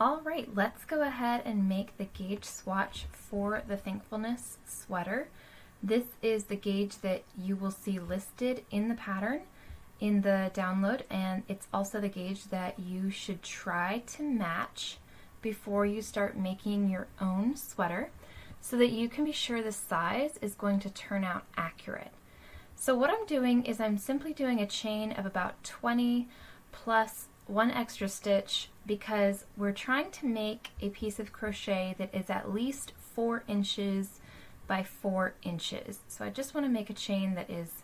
All right, let's go ahead and make the gauge swatch for the Thankfulness sweater. This is the gauge that you will see listed in the pattern in the download, and it's also the gauge that you should try to match before you start making your own sweater so that you can be sure the size is going to turn out accurate. So what I'm doing is I'm simply doing a chain of about 20 plus one extra stitch because we're trying to make a piece of crochet that is at least 4 inches by 4 inches. So I just want to make a chain that is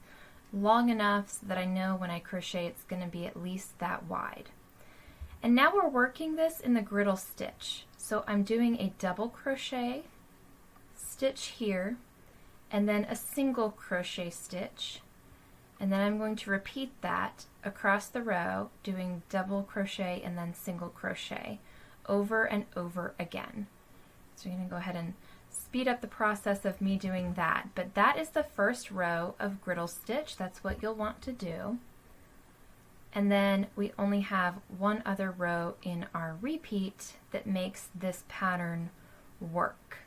long enough so that I know when I crochet it's going to be at least that wide. And now we're working this in the griddle stitch. So I'm doing a double crochet stitch here and then a single crochet stitch, and then I'm going to repeat that across the row, doing double crochet and then single crochet over and over again. So you're going to go ahead and speed up the process of me doing that, but that is the first row of griddle stitch. That's what you'll want to do. And then we only have one other row in our repeat that makes this pattern work.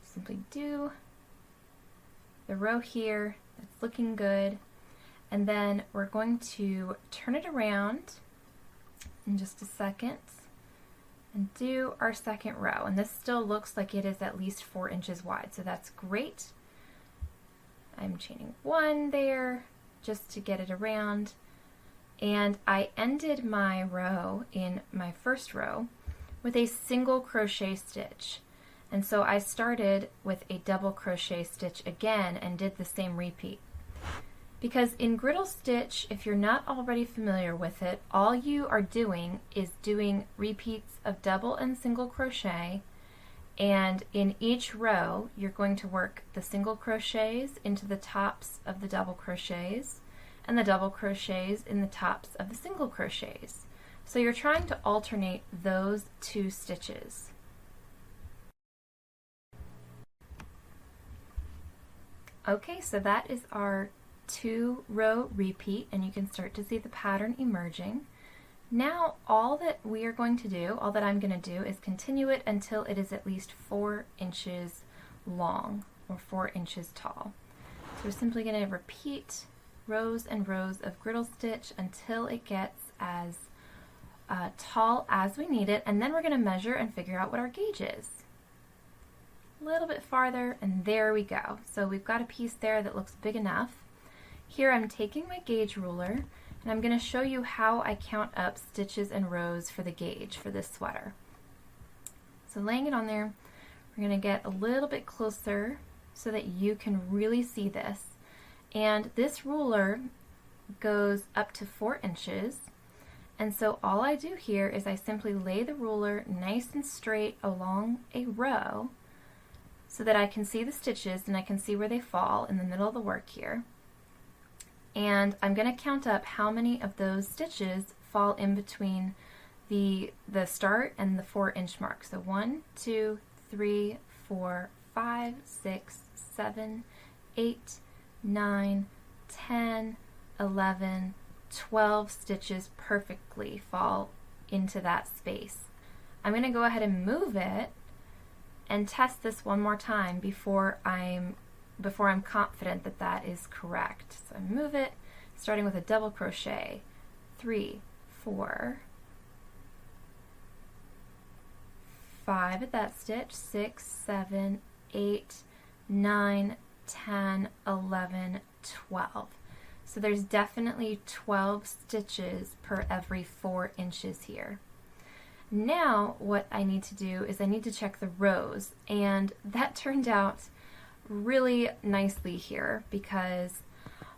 Simply do the row here, that's looking good, and then we're going to turn it around in just a second and do our second row. And this still looks like it is at least 4 inches wide, so that's great. I'm chaining 1 there just to get it around, and I ended my row in my first row with a single crochet stitch. And so I started with a double crochet stitch again and did the same repeat. Because in griddle stitch, if you're not already familiar with it, all you are doing is doing repeats of double and single crochet, and in each row you're going to work the single crochets into the tops of the double crochets and the double crochets in the tops of the single crochets. So you're trying to alternate those 2 stitches. Okay, so that is our 2-row repeat, and you can start to see the pattern emerging. Now all that we are going to do, all that I'm going to do, is continue it until it is at least 4 inches long or 4 inches tall. So we're simply going to repeat rows and rows of griddle stitch until it gets as tall as we need it, and then we're going to measure and figure out what our gauge is. A little bit farther, and there we go. So we've got a piece there that looks big enough. Here I'm taking my gauge ruler, and I'm going to show you how I count up stitches and rows for the gauge for this sweater. So laying it on there, we're going to get a little bit closer so that you can really see this. And this ruler goes up to 4 inches. And so all I do here is I simply lay the ruler nice and straight along a row so that I can see the stitches and I can see where they fall in the middle of the work here. And I'm going to count up how many of those stitches fall in between the start and the 4-inch mark. So 1, 2, 3, 4, 5, 6, 7, 8, 9, 10, 11, 12 stitches perfectly fall into that space. I'm going to go ahead and move it and test this one more time before I'm confident that that is correct. So I move it, starting with a double crochet, 3, 4, 5 at that stitch, 6, 7, 8, 9, 10, 11, 12. So there's definitely 12 stitches per every 4 inches here. Now what I need to do is I need to check the rows, and that turned out really nicely here because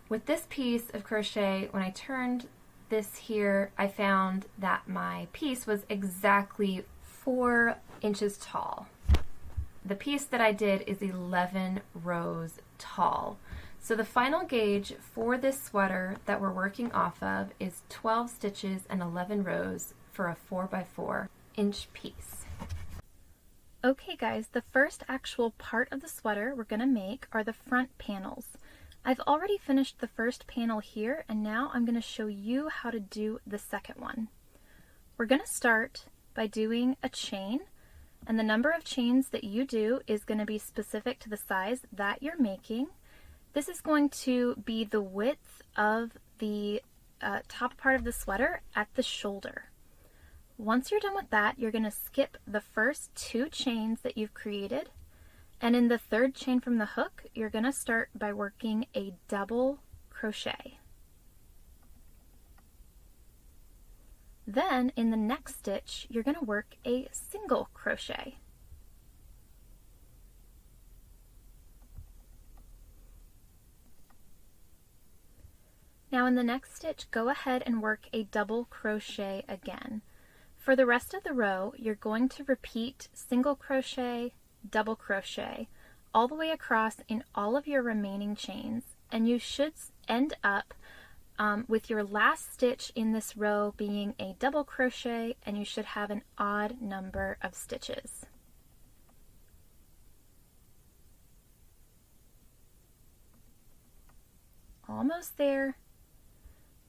with this piece of crochet, when I turned this here, I found that my piece was exactly 4 inches tall. The piece that I did is 11 rows tall. So the final gauge for this sweater that we're working off of is 12 stitches and 11 rows for a 4x4 inch piece. Okay guys, the first actual part of the sweater we're going to make are the front panels. I've already finished the first panel here, and now I'm going to show you how to do the second one. we're going to start by doing a chain, and the number of chains that you do is going to be specific to the size that you're making. This is going to be the width of the top part of the sweater at the shoulder. Once you're done with that, you're going to skip the first 2 chains that you've created, and in the 3rd chain from the hook, you're going to start by working a double crochet. Then in the next stitch, you're going to work a single crochet. Now in the next stitch, go ahead and work a double crochet again. For the rest of the row, you're going to repeat single crochet, double crochet, all the way across in all of your remaining chains, and you should end up with your last stitch in this row being a double crochet, and you should have an odd number of stitches. Almost there.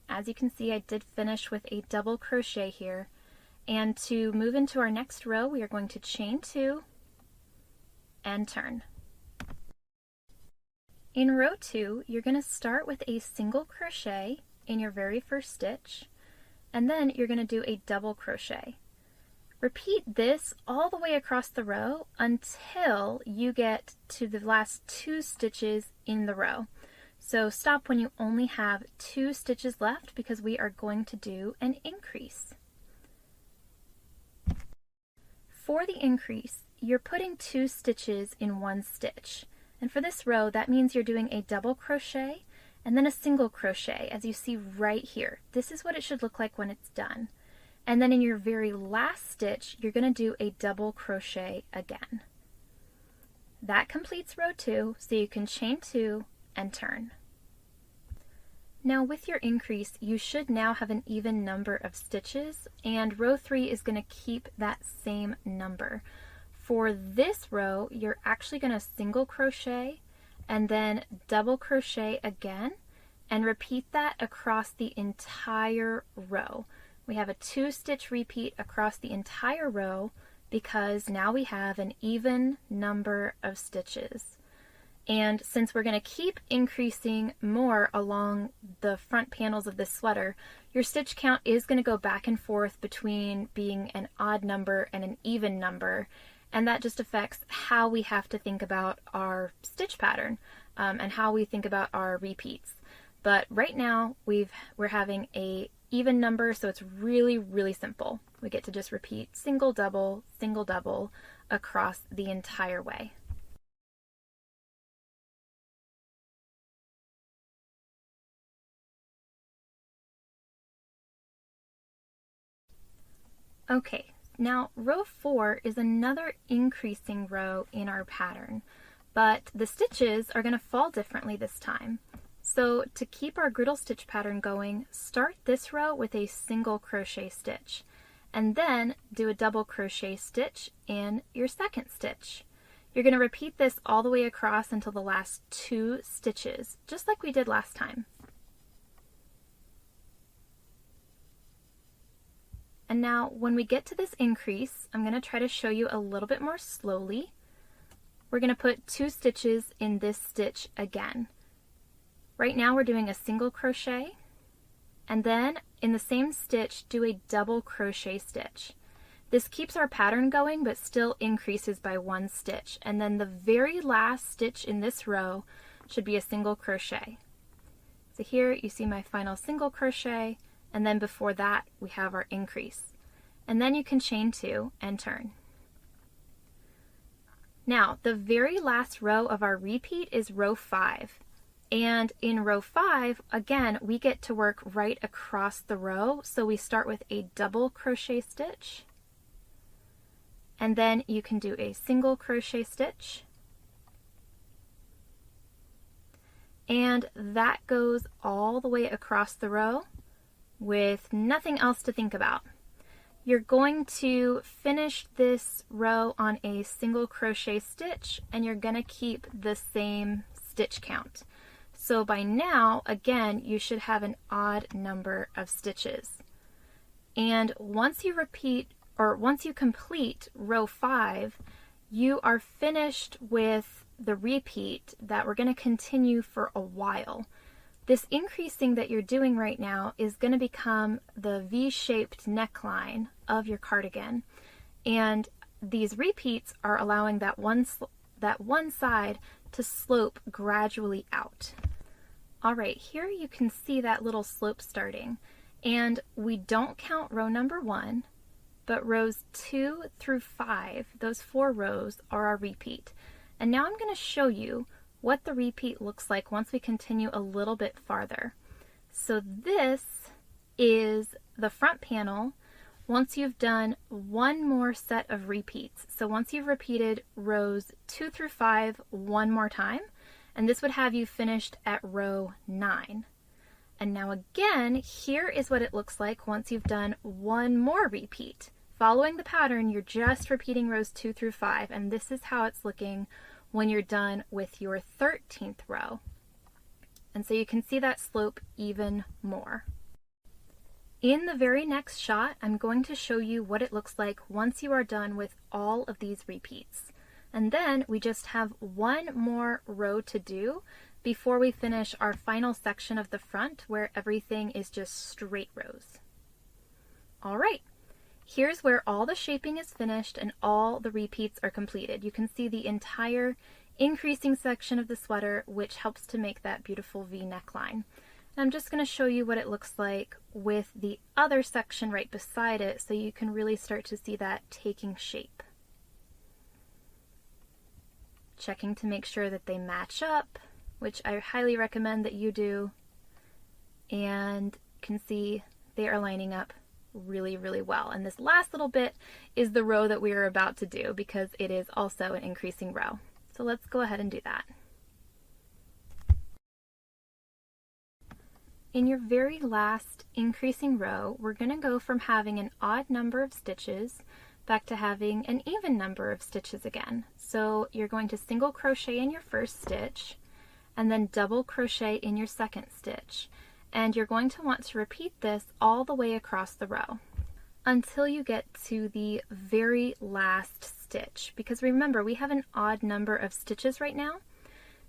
As you can see, I did finish with a double crochet here, and to move into our next row, we are going to chain 2 and turn. In row 2, you're going to start with a single crochet in your very first stitch, and then you're going to do a double crochet. Repeat this all the way across the row until you get to the last 2 stitches in the row. So stop when you only have 2 stitches left, because we are going to do an increase. For the increase, you're putting 2 stitches in 1 stitch. And for this row, that means you're doing a double crochet and then a single crochet, as you see right here. This is what it should look like when it's done. And then in your very last stitch, you're going to do a double crochet again. That completes row 2, so you can chain 2 and turn. Now with your increase, you should now have an even number of stitches, and row 3 is going to keep that same number. For this row, you're actually going to single crochet and then double crochet again, and repeat that across the entire row. We have a 2-stitch repeat across the entire row because now we have an even number of stitches. And since we're going to keep increasing more along the front panels of this sweater, your stitch count is going to go back and forth between being an odd number and an even number, and that just affects how we have to think about our stitch pattern and how we think about our repeats. But right now we're having a even number, so it's really, really simple. We get to just repeat single double across the entire way. Okay, now row 4 is another increasing row in our pattern, but the stitches are going to fall differently this time. So to keep our griddle stitch pattern going, start this row with a single crochet stitch, and then do a double crochet stitch in your second stitch. You're going to repeat this all the way across until the last 2 stitches, just like we did last time. And now when we get to this increase, I'm going to try to show you a little bit more slowly. We're going to put 2 stitches in this stitch again. Right now we're doing a single crochet, and then in the same stitch do a double crochet stitch. This keeps our pattern going but still increases by 1 stitch, and then the very last stitch in this row should be a single crochet. So here you see my final single crochet, and then before that we have our increase. And then you can chain 2 and turn. Now the very last row of our repeat is row 5. And in row 5, again, we get to work right across the row. So we start with a double crochet stitch, and then you can do a single crochet stitch, and that goes all the way across the row with nothing else to think about. You're going to finish this row on a single crochet stitch, and you're going to keep the same stitch count. So by now, again, you should have an odd number of stitches. And once you complete row 5, you are finished with the repeat that we're going to continue for a while. This increasing that you're doing right now is going to become the V-shaped neckline of your cardigan. And these repeats are allowing that one side to slope gradually out. All right, here you can see that little slope starting. And we don't count row number 1, but rows 2 through 5, those 4 rows are our repeat. And now I'm going to show you what the repeat looks like once we continue a little bit farther. So this is the front panel once you've done one more set of repeats. So once you've repeated rows 2 through 5 one more time, and this would have you finished at row 9. And now again, here is what it looks like once you've done one more repeat. Following the pattern, you're just repeating rows 2 through 5, and this is how it's looking when you're done with your 13th row. And so you can see that slope even more. In the very next shot, I'm going to show you what it looks like once you are done with all of these repeats. And then we just have one more row to do before we finish our final section of the front where everything is just straight rows. All right, here's where all the shaping is finished and all the repeats are completed. You can see the entire increasing section of the sweater, which helps to make that beautiful V neckline. And I'm just going to show you what it looks like with the other section right beside it so you can really start to see that taking shape. Checking to make sure that they match up, which I highly recommend that you do, and you can see they are lining up really, really well. And this last little bit is the row that we are about to do because it is also an increasing row. So let's go ahead and do that. In your very last increasing row, we're going to go from having an odd number of stitches back to having an even number of stitches again. So you're going to single crochet in your first stitch and then double crochet in your second stitch. And you're going to want to repeat this all the way across the row until you get to the very last stitch. Because remember, we have an odd number of stitches right now.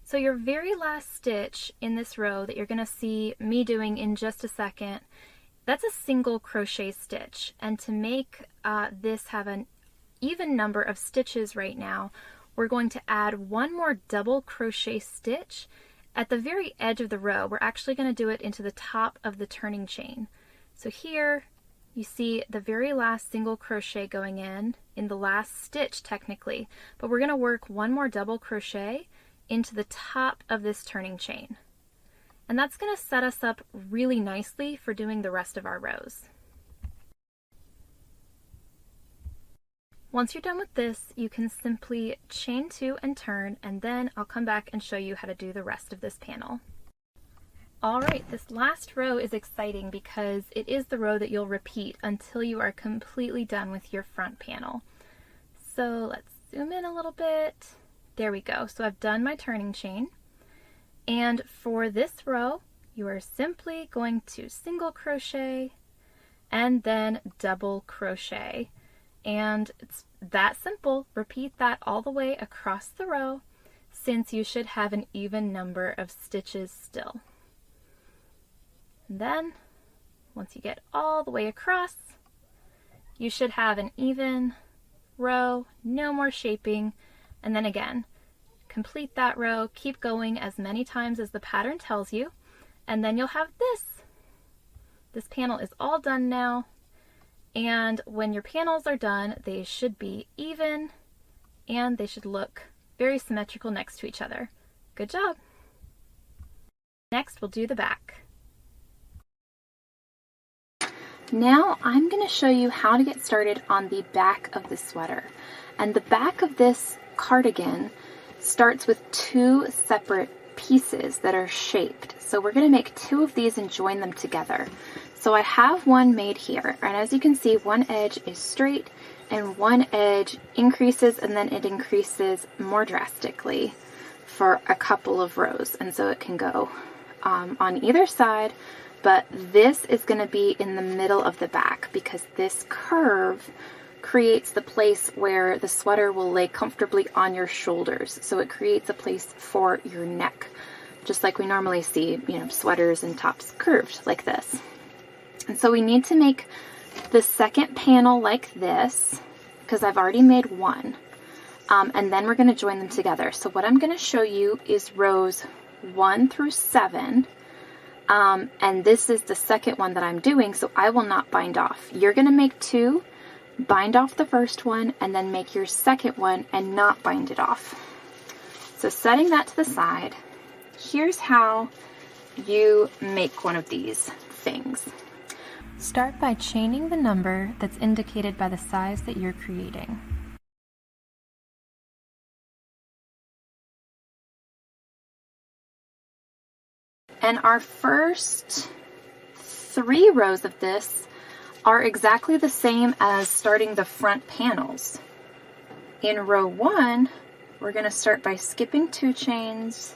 So your very last stitch in this row that you're going to see me doing in just a second, that's a single crochet stitch. And to make this have an even number of stitches right now, we're going to add one more double crochet stitch at the very edge of the row. We're actually going to do it into the top of the turning chain. So here you see the very last single crochet going in the last stitch technically, but we're going to work one more double crochet into the top of this turning chain. And that's going to set us up really nicely for doing the rest of our rows. Once you're done with this, you can simply chain 2 and turn, and then I'll come back and show you how to do the rest of this panel. All right, this last row is exciting because it is the row that you'll repeat until you are completely done with your front panel. So let's zoom in a little bit. There we go. So I've done my turning chain. And for this row, you are simply going to single crochet and then double crochet. And it's that simple. Repeat that all the way across the row since you should have an even number of stitches still. And then once you get all the way across, you should have an even row, no more shaping. And then again, complete that row, keep going as many times as the pattern tells you, and then you'll have this. This panel is all done now, and when your panels are done, they should be even, and they should look very symmetrical next to each other. Good job! Next, we'll do the back. Now I'm going to show you how to get started on the back of the sweater. And the back of this cardigan starts with 2 separate pieces that are shaped. So we're going to make 2 of these and join them together. So I have one made here, and as you can see, one edge is straight and one edge increases, and then it increases more drastically for a couple of rows. And so it can go on either side, but this is going to be in the middle of the back because this curve creates the place where the sweater will lay comfortably on your shoulders. So it creates a place for your neck, just like we normally see, you know, sweaters and tops curved like this. And so we need to make the second panel like this because I've already made one. And then we're going to join them together. So what I'm going to show you is rows 1 through 7. And this is the second one that I'm doing, so I will not bind off. You're going to make 2, bind off the first one, and then make your second one and not bind it off. So setting that to the side, here's how you make one of these things. Start by chaining the number that's indicated by the size that you're creating. And our first 3 rows of this are exactly the same as starting the front panels. In row 1, we're going to start by skipping 2 chains,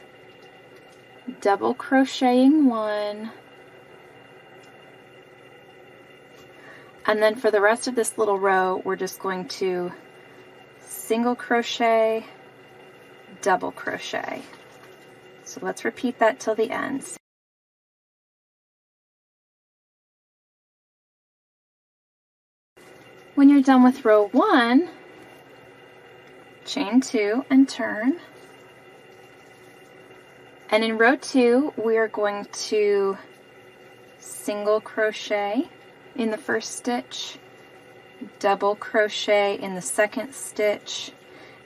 double crocheting 1, and then for the rest of this little row, we're just going to single crochet, double crochet. So let's repeat that till the end. When you're done with row 1, chain 2 and turn. And in row 2, we are going to single crochet in the first stitch, double crochet in the second stitch,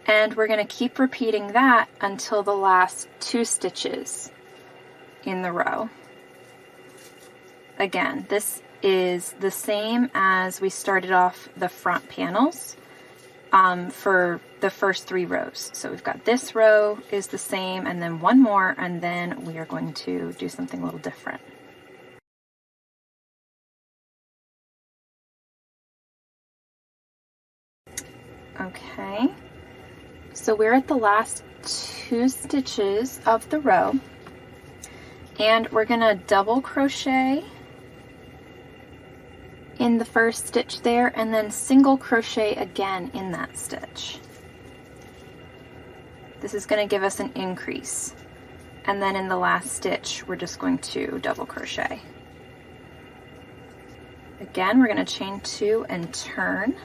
and we're going to keep repeating that until the last 2 stitches in the row. Again, this is the same as we started off the front panels for the first 3 rows. So we've got this row is the same, and then one more, and then we are going to do something a little different. Okay, so we're at the last 2 stitches of the row, and we're going to double crochet in the first stitch there, and then single crochet again in that stitch. This is going to give us an increase, and then in the last stitch we're just going to double crochet. Again, we're going to chain 2 and turn,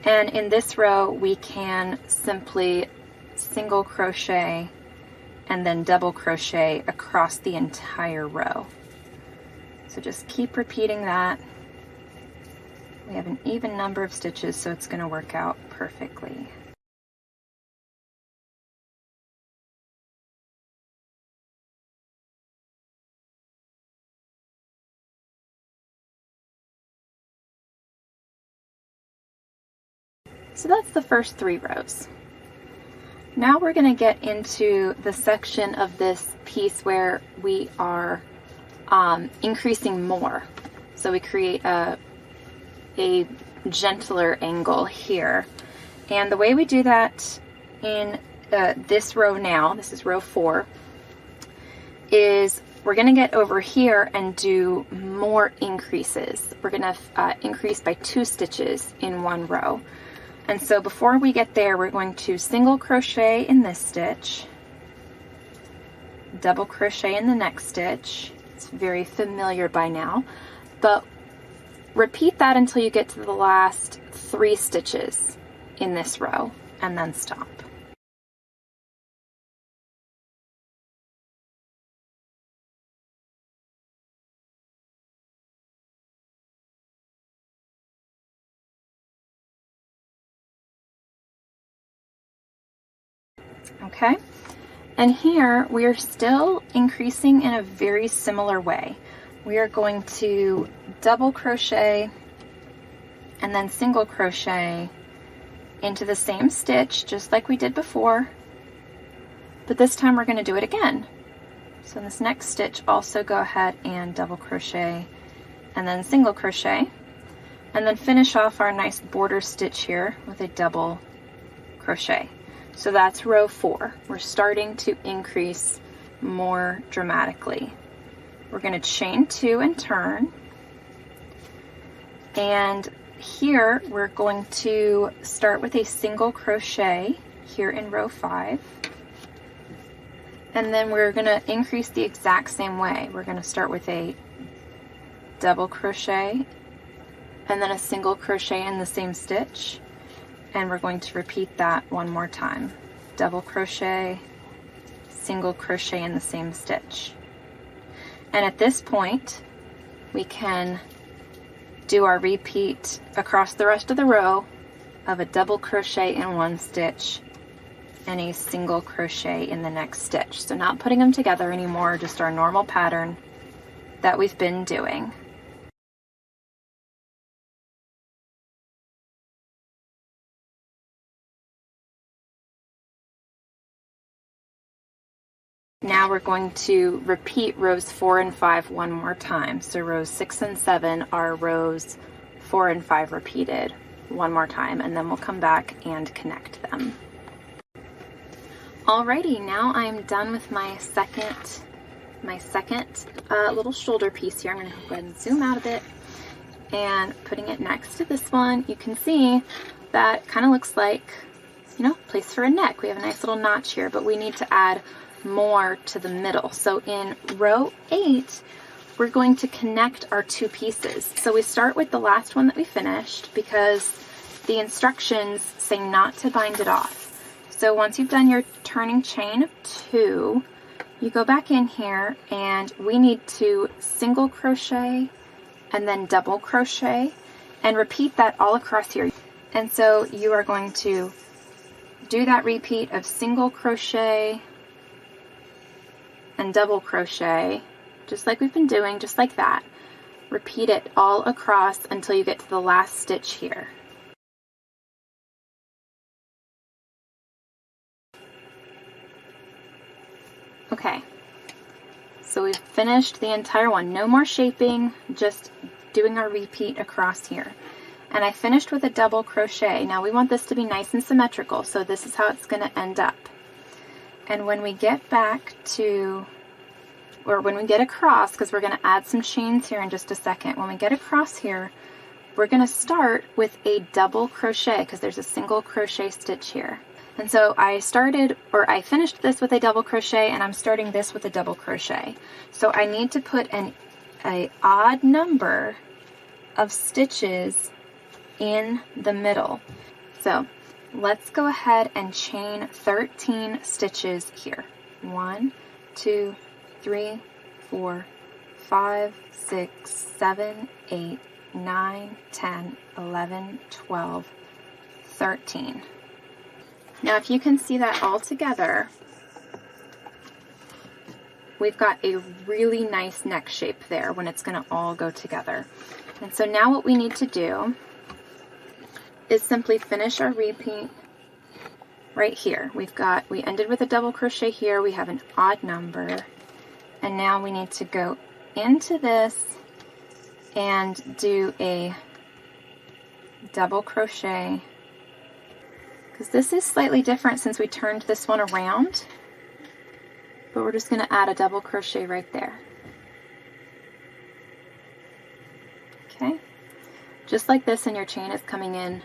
and in this row we can simply single crochet and then double crochet across the entire row. So just keep repeating that. We have an even number of stitches, so it's going to work out perfectly. So that's the first 3 rows. Now we're going to get into the section of this piece where we are increasing more. So we create a gentler angle here. And the way we do that in this row now, this is row 4, is we're going to get over here and do more increases. We're going to increase by 2 stitches in one row. And so before we get there, we're going to single crochet in this stitch, double crochet in the next stitch. It's very familiar by now, but repeat that until you get to the last 3 stitches in this row, and then stop. Okay, and here we are still increasing in a very similar way. We are going to double crochet and then single crochet into the same stitch just like we did before, but this time we're going to do it again. So in this next stitch, also go ahead and double crochet and then single crochet, and then finish off our nice border stitch here with a double crochet. So that's row 4. We're starting to increase more dramatically. We're going to chain 2 and turn. And here we're going to start with a single crochet here in row 5. And then we're going to increase the exact same way. We're going to start with a double crochet and then a single crochet in the same stitch. And we're going to repeat that one more time. Double crochet, single crochet in the same stitch. And at this point, we can do our repeat across the rest of the row of a double crochet in one stitch and a single crochet in the next stitch. So not putting them together anymore, just our normal pattern that we've been doing. Now we're going to repeat rows 4 and 5 one more time. So rows 6 and 7 are rows 4 and 5 repeated one more time, and then we'll come back and connect them. Alrighty, now I'm done with my second little shoulder piece here. I'm going to go ahead and zoom out a bit and putting it next to this one. You can see that kind of looks like, you know, place for a neck. We have a nice little notch here, but we need to add more to the middle. So in row 8, we're going to connect our 2 pieces. So we start with the last one that we finished because the instructions say not to bind it off. So once you've done your turning chain of 2, you go back in here and we need to single crochet and then double crochet and repeat that all across here. And so you are going to do that repeat of single crochet and double crochet, just like we've been doing, just like that. Repeat it all across until you get to the last stitch here. Okay, so we've finished the entire one. No more shaping, just doing our repeat across here. And I finished with a double crochet. Now we want this to be nice and symmetrical, so this is how it's going to end up. And when we get back to, or when we get across, because we're going to add some chains here in just a second, when we get across here, we're going to start with a double crochet because there's a single crochet stitch here. And so I finished this with a double crochet and I'm starting this with a double crochet. So I need to put an odd number of stitches in the middle. So let's go ahead and chain 13 stitches here. 1, 2, 3, 4, 5, 6, 7, 8, 9, 10, 11, 12, 13. Now if you can see that all together, we've got a really nice neck shape there when it's going to all go together. And so now what we need to do is simply finish our repeat right here. We ended with a double crochet here, we have an odd number, and now we need to go into this and do a double crochet, because this is slightly different since we turned this one around, but we're just going to add a double crochet right there. Okay, just like this, and your chain is coming in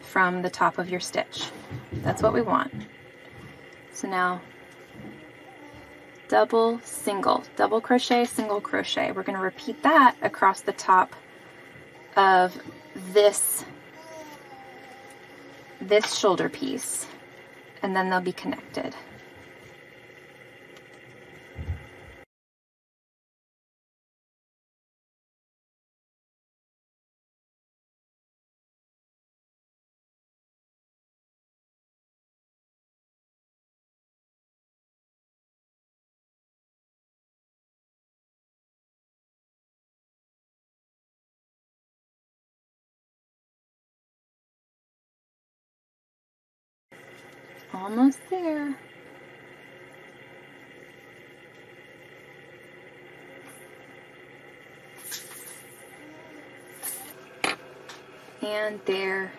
from the top of your stitch. That's what we want. So now double, single, double crochet, single crochet. We're going to repeat that across the top of this shoulder piece, and then they'll be connected. Almost there. And there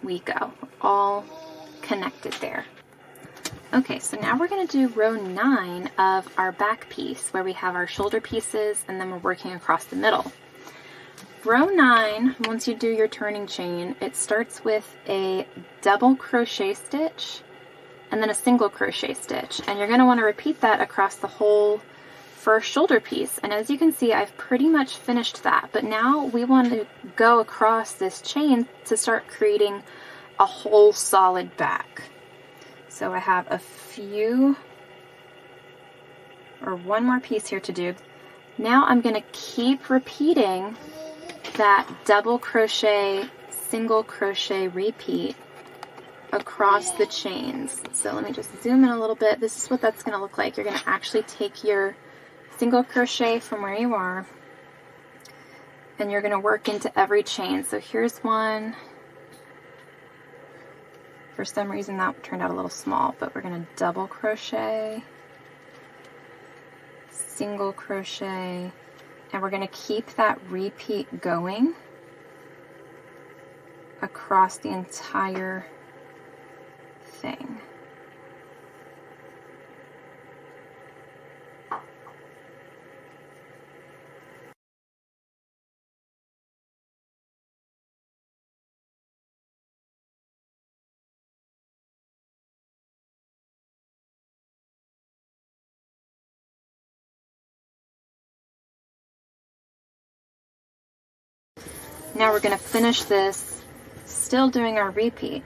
we go. All connected there. Okay, so now we're going to do row 9 of our back piece where we have our shoulder pieces and then we're working across the middle. Row 9, once you do your turning chain, it starts with a double crochet stitch and then a single crochet stitch. And you're going to want to repeat that across the whole first shoulder piece. And as you can see, I've pretty much finished that. But now we want to go across this chain to start creating a whole solid back. So I have a few, or one more piece here to do. Now I'm going to keep repeating that double crochet, single crochet repeat across the chains. So let me just zoom in a little bit. This is what that's going to look like. You're going to actually take your single crochet from where you are and you're going to work into every chain. So here's one. For some reason that turned out a little small, but we're going to double crochet, single crochet, and we're going to keep that repeat going across the entire thing. Now we're going to finish this still doing our repeat.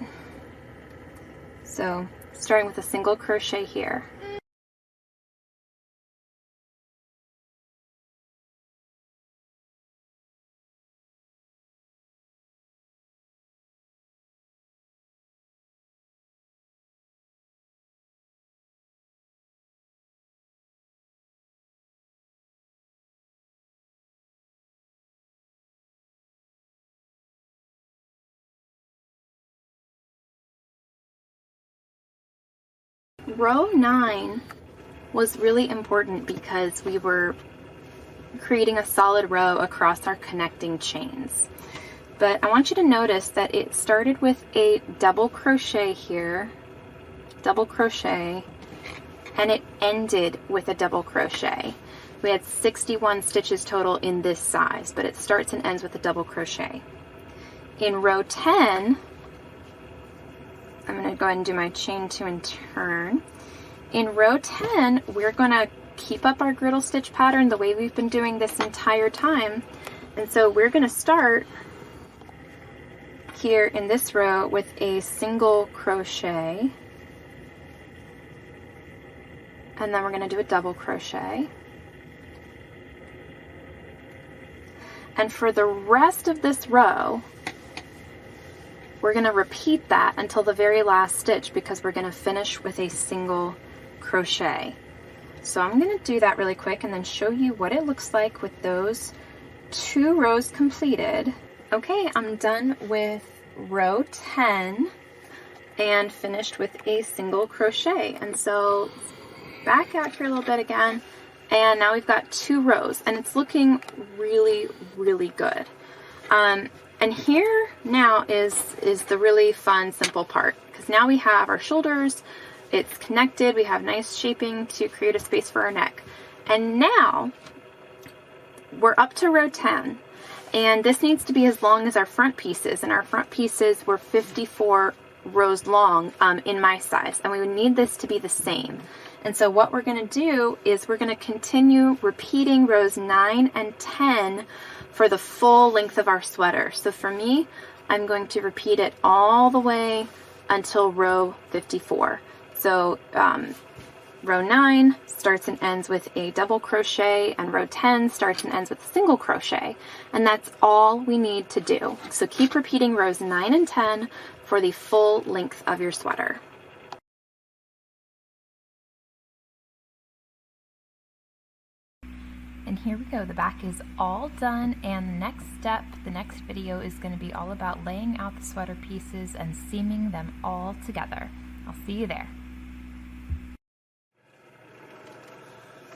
So starting with a single crochet here. Row 9 was really important because we were creating a solid row across our connecting chains. But I want you to notice that it started with a double crochet here, double crochet, and it ended with a double crochet. We had 61 stitches total in this size, but it starts and ends with a double crochet. In row 10, I'm going to go ahead and do my chain 2 and turn. In row 10, we're going to keep up our griddle stitch pattern the way we've been doing this entire time. And so we're going to start here in this row with a single crochet. And then we're going to do a double crochet. And for the rest of this row, we're going to repeat that until the very last stitch because we're going to finish with a single crochet. So I'm going to do that really quick and then show you what it looks like with those 2 rows completed. Okay, I'm done with row 10 and finished with a single crochet. And so back out here a little bit again, and now we've got 2 rows and it's looking really, really good. And here now is the really fun, simple part, because now we have our shoulders, it's connected, we have nice shaping to create a space for our neck. And now we're up to row 10, and this needs to be as long as our front pieces, and our front pieces were 54 rows long in my size, and we would need this to be the same. And so what we're going to do is we're going to continue repeating rows 9 and 10 for the full length of our sweater. So for me, I'm going to repeat it all the way until row 54. So row 9 starts and ends with a double crochet, and row 10 starts and ends with a single crochet. And that's all we need to do. So keep repeating rows 9 and 10 for the full length of your sweater. And here we go, the back is all done, and the next step, the next video is going to be all about laying out the sweater pieces and seaming them all together. I'll see you there.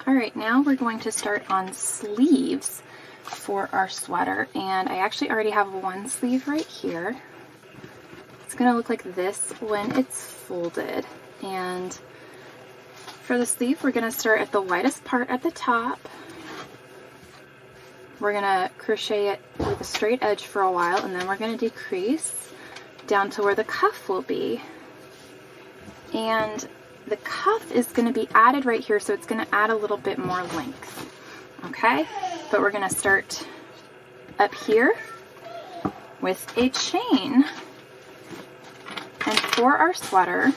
Alright, now we're going to start on sleeves for our sweater, and I actually already have one sleeve right here. It's going to look like this when it's folded, and For the sleeve, we're going to start at the widest part at the top. We're going to crochet it with a straight edge for a while, and then we're going to decrease down to where the cuff will be. And the cuff is going to be added right here, so it's going to add a little bit more length. Okay? But we're going to start up here with a chain. And for our sweater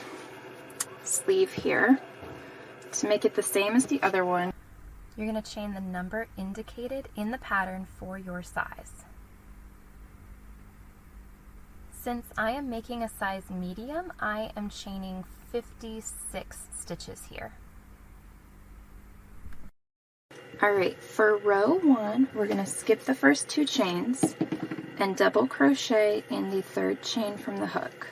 sleeve here, to make it the same as the other one, you're going to chain the number indicated in the pattern for your size. Since I am making a size medium, I am chaining 56 stitches here. Alright, for row 1, we're going to skip the first 2 chains and double crochet in the 3rd chain from the hook.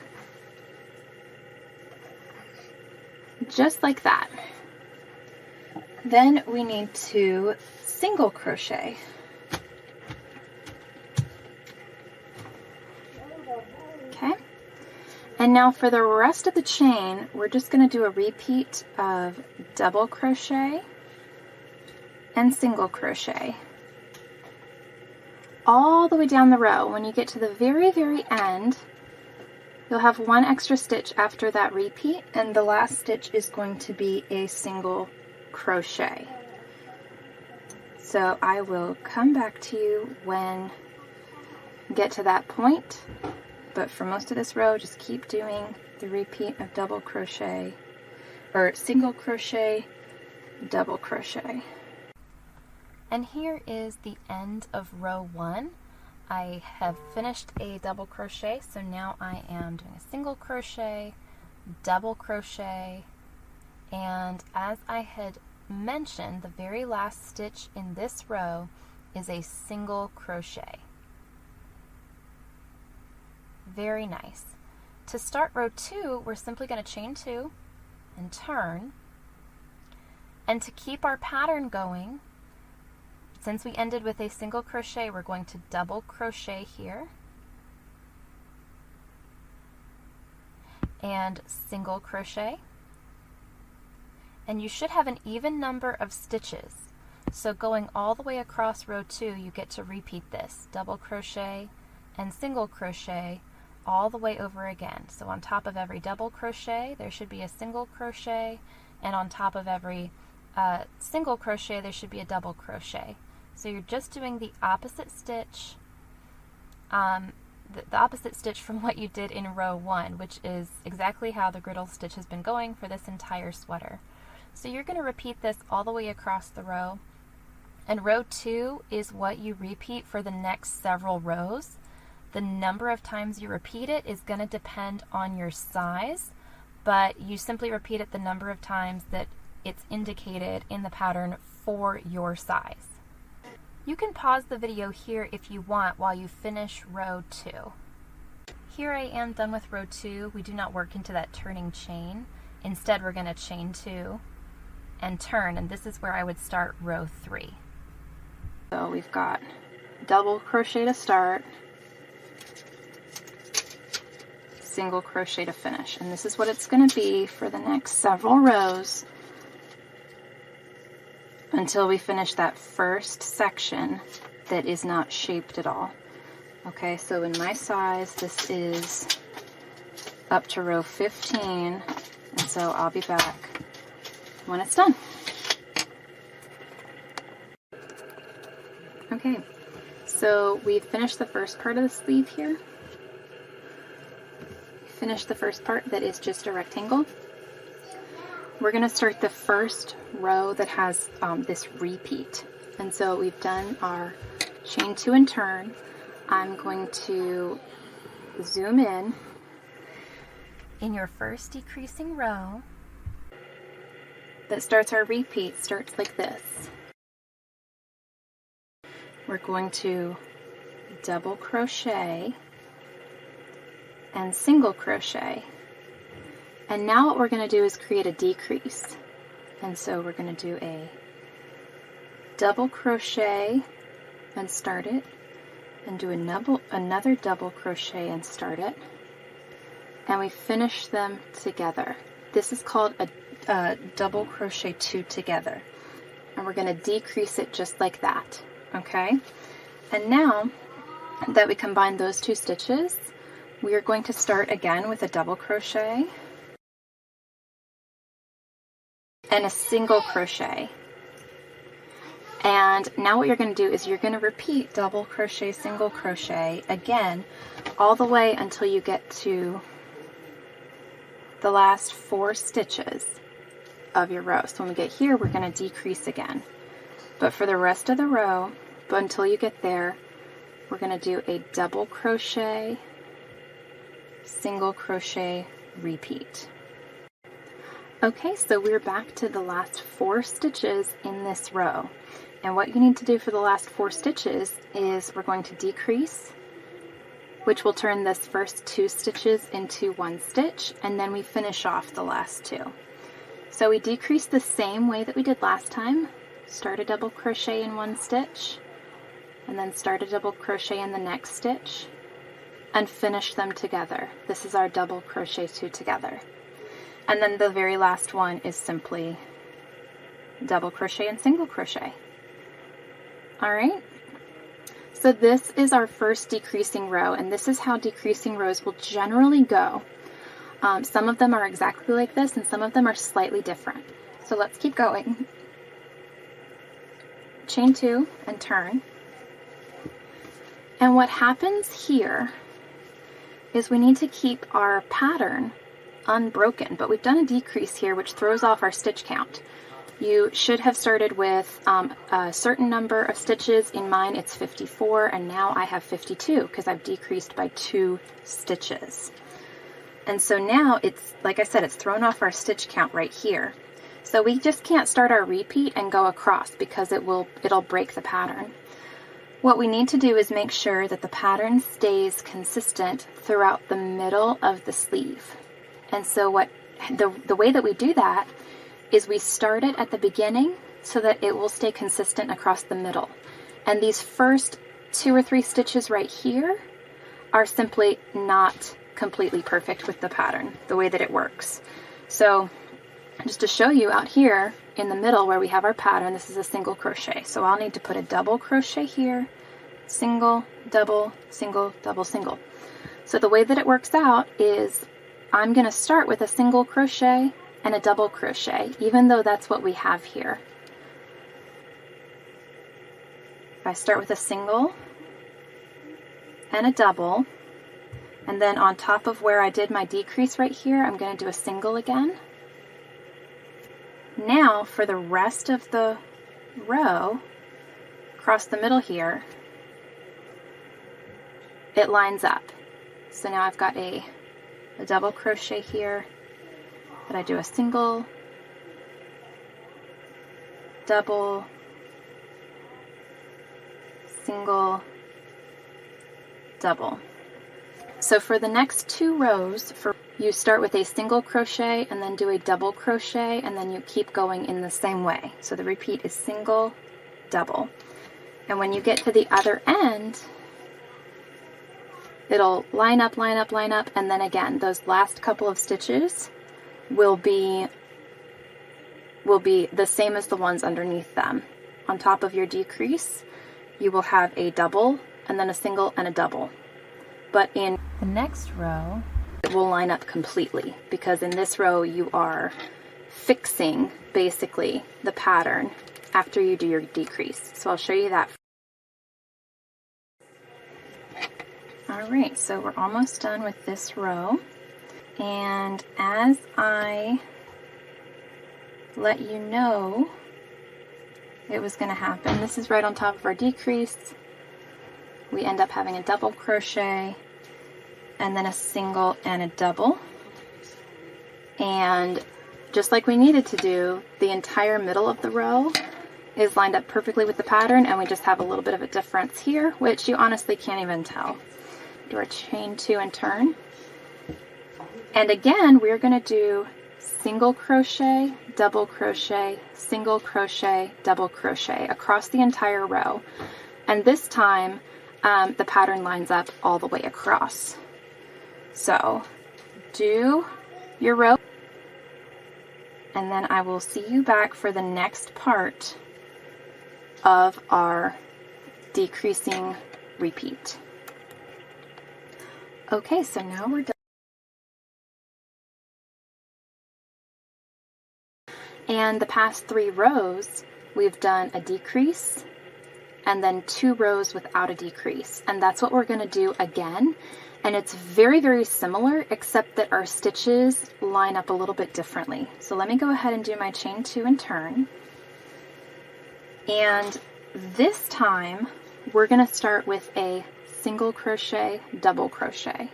Just like that. Then we need to single crochet. Okay. And now for the rest of the chain, we're just going to do a repeat of double crochet and single crochet all the way down the row. When you get to the very, very end, you'll have 1 extra stitch after that repeat, and the last stitch is going to be a single crochet. So I will come back to you when we get to that point, but for most of this row, just keep doing the repeat of double crochet, or single crochet, double crochet. And here is the end of row 1. I have finished a double crochet, so now I am doing a single crochet, double crochet, and as I had mentioned, the very last stitch in this row is a single crochet. Very nice. To start row 2, we're simply going to chain 2 and turn. And to keep our pattern going, since we ended with a single crochet, we're going to double crochet here and single crochet. And you should have an even number of stitches. So going all the way across row 2, you get to repeat this, double crochet and single crochet all the way over again. So on top of every double crochet, there should be a single crochet, and on top of every single crochet, there should be a double crochet. So you're just doing the opposite stitch, the opposite stitch from what you did in row 1, which is exactly how the griddle stitch has been going for this entire sweater. So you're going to repeat this all the way across the row, and row 2 is what you repeat for the next several rows. The number of times you repeat it is going to depend on your size, but you simply repeat it the number of times that it's indicated in the pattern for your size. You can pause the video here if you want while you finish row 2. Here I am done with row 2. We do not work into that turning chain. Instead, we're going to chain 2 and turn, and this is where I would start row 3. So we've got double crochet to start, single crochet to finish, and this is what it's going to be for the next several rows until we finish that first section that is not shaped at all. Okay, so in my size, this is up to row 15, and so I'll be back when it's done. Okay, so we've finished the first part of the sleeve here. Finished the first part that is just a rectangle. We're going to start the first row that has this repeat. And so we've done our chain 2 and turn. I'm going to zoom in. In your first decreasing row that starts our repeat starts like this. We're going to double crochet and single crochet. And now what we're going to do is create a decrease. And so we're going to do a double crochet and start it, and do another double crochet and start it, and we finish them together. This is called double crochet 2 together, and we're going to decrease it just like that. Okay, and now that we combine those 2 stitches, we are going to start again with a double crochet and a single crochet. And now what you're going to do is you're going to repeat double crochet, single crochet again all the way until you get to the last 4 stitches of your row. So when we get here, we're going to decrease again. But for the rest of the row, but until you get there, we're going to do a double crochet, single crochet, repeat. Okay, so we're back to the last 4 stitches in this row. And what you need to do for the last 4 stitches is we're going to decrease, which will turn this first 2 stitches into 1 stitch, and then we finish off the last 2. So we decrease the same way that we did last time. Start a double crochet in 1 stitch, and then start a double crochet in the next stitch, and finish them together. This is our double crochet 2 together. And then the very last one is simply double crochet and single crochet. All right, so this is our first decreasing row, and this is how decreasing rows will generally go. Some of them are exactly like this, and some of them are slightly different. So let's keep going. Chain 2 and turn. And what happens here is we need to keep our pattern unbroken, but we've done a decrease here which throws off our stitch count. You should have started with a certain number of stitches. In mine it's 54, and now I have 52 because I've decreased by 2 stitches. And so now it's, like I said, it's thrown off our stitch count right here. So we just can't start our repeat and go across because it'll break the pattern. What we need to do is make sure that the pattern stays consistent throughout the middle of the sleeve. And so the way that we do that is we start it at the beginning so that it will stay consistent across the middle. And these first 2 or 3 stitches right here are simply not completely perfect with the pattern, the way that it works. So just to show you out here in the middle where we have our pattern, this is a single crochet. So I'll need to put a double crochet here, single, double, single, double, single. So the way that it works out is I'm going to start with a single crochet and a double crochet, even though that's what we have here. If I start with a single and a double, and then on top of where I did my decrease right here, I'm going to do a single again. Now for the rest of the row, across the middle here, it lines up. So now I've got a double crochet here, but I do a single, double, single, double. So for the next 2 rows, you start with a single crochet and then do a double crochet, and then you keep going in the same way. So the repeat is single, double. And when you get to the other end, it'll line up, line up, line up, and then again, those last couple of stitches will be the same as the ones underneath them. On top of your decrease, you will have a double, and then a single and a double. But in the next row, it will line up completely, because in this row you are fixing basically the pattern after you do your decrease. So I'll show you that. Alright, so we're almost done with this row, and as I let you know it was going to happen, this is right on top of our decrease. We end up having a double crochet and then a single and a double, and just like we needed to do, the entire middle of the row is lined up perfectly with the pattern, and we just have a little bit of a difference here, which you honestly can't even tell. Do our chain 2 and turn, and again we're going to do single crochet, double crochet, single crochet, double crochet across the entire row, and this time the pattern lines up all the way across. So do your row and then I will see you back for the next part of our decreasing repeat. Okay, so now we're done. And the past 3 rows, we've done a decrease and then 2 rows without a decrease. And that's what we're going to do again. And it's very, very similar, except that our stitches line up a little bit differently. So let me go ahead and do my chain 2 and turn. And this time, we're going to start with a single crochet, double crochet.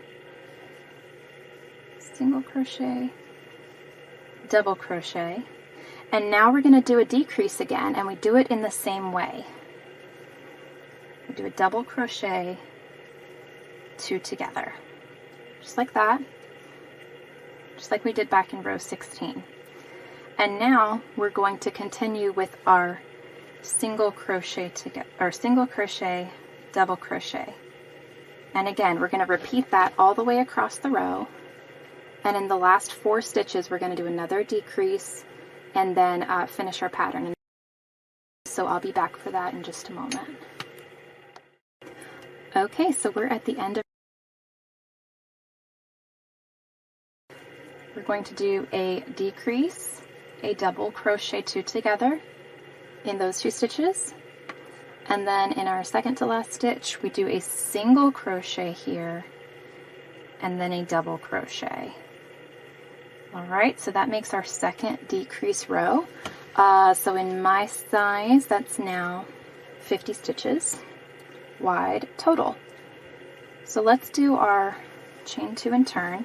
Single crochet, double crochet. And now we're going to do a decrease again, and we do it in the same way. We do a double crochet, 2 together, just like that, just like we did back in row 16. And now we're going to continue with our single crochet together, or single crochet, double crochet. And again, we're going to repeat that all the way across the row. And in the last 4 stitches, we're going to do another decrease and then finish our pattern. So I'll be back for that in just a moment. Okay, so we're at the end of. We're going to do a decrease, a double crochet 2 together in those 2 stitches. And then in our second to last stitch, we do a single crochet here and then a double crochet. All right, so that makes our second decrease row. So in my size, that's now 50 stitches wide total. So let's do our chain 2 and turn.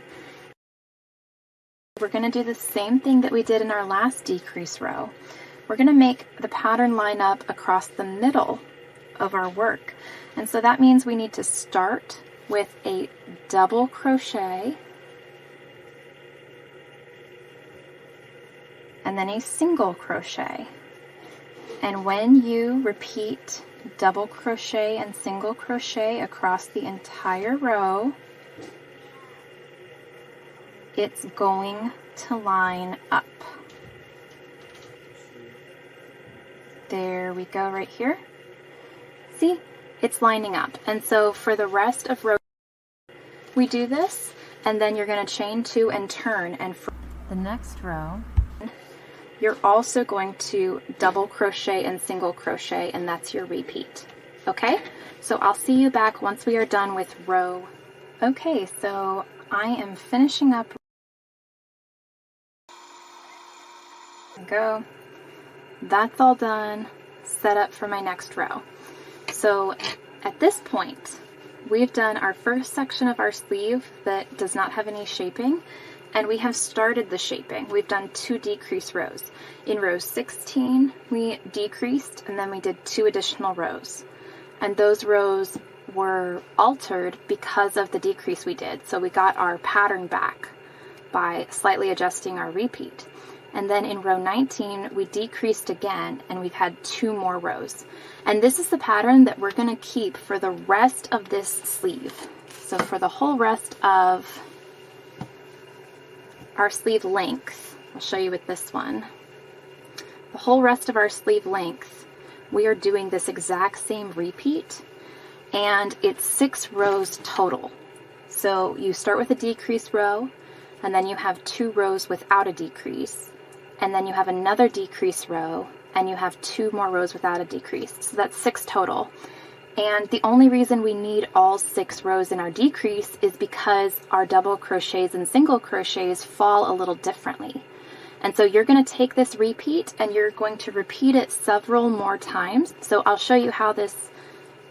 We're going to do the same thing that we did in our last decrease row. We're going to make the pattern line up across the middle of our work. And so that means we need to start with a double crochet and then a single crochet. And when you repeat double crochet and single crochet across the entire row, it's going to line up. There we go right here. See, it's lining up. And so for the rest of row, we do this, and then you're going to chain 2 and turn. And for the next row, you're also going to double crochet and single crochet, and that's your repeat. Okay, so I'll see you back once we are done with row. Okay, so I am finishing up. Go. That's all done, set up for my next row. So at this point, we've done our first section of our sleeve that does not have any shaping, and we have started the shaping. We've done 2 decrease rows. In row 16, we decreased, and then we did 2 additional rows. And those rows were altered because of the decrease we did. So we got our pattern back by slightly adjusting our repeat. And then in row 19, we decreased again, and we've had 2 more rows. And this is the pattern that we're going to keep for the rest of this sleeve. So for the whole rest of our sleeve length, I'll show you with this one. The whole rest of our sleeve length, we are doing this exact same repeat, and it's 6 rows total. So you start with a decrease row, and then you have 2 rows without a decrease, and then you have another decrease row, and you have 2 more rows without a decrease. So that's 6 total. And the only reason we need all 6 rows in our decrease is because our double crochets and single crochets fall a little differently. And so you're going to take this repeat and you're going to repeat it several more times. So I'll show you how this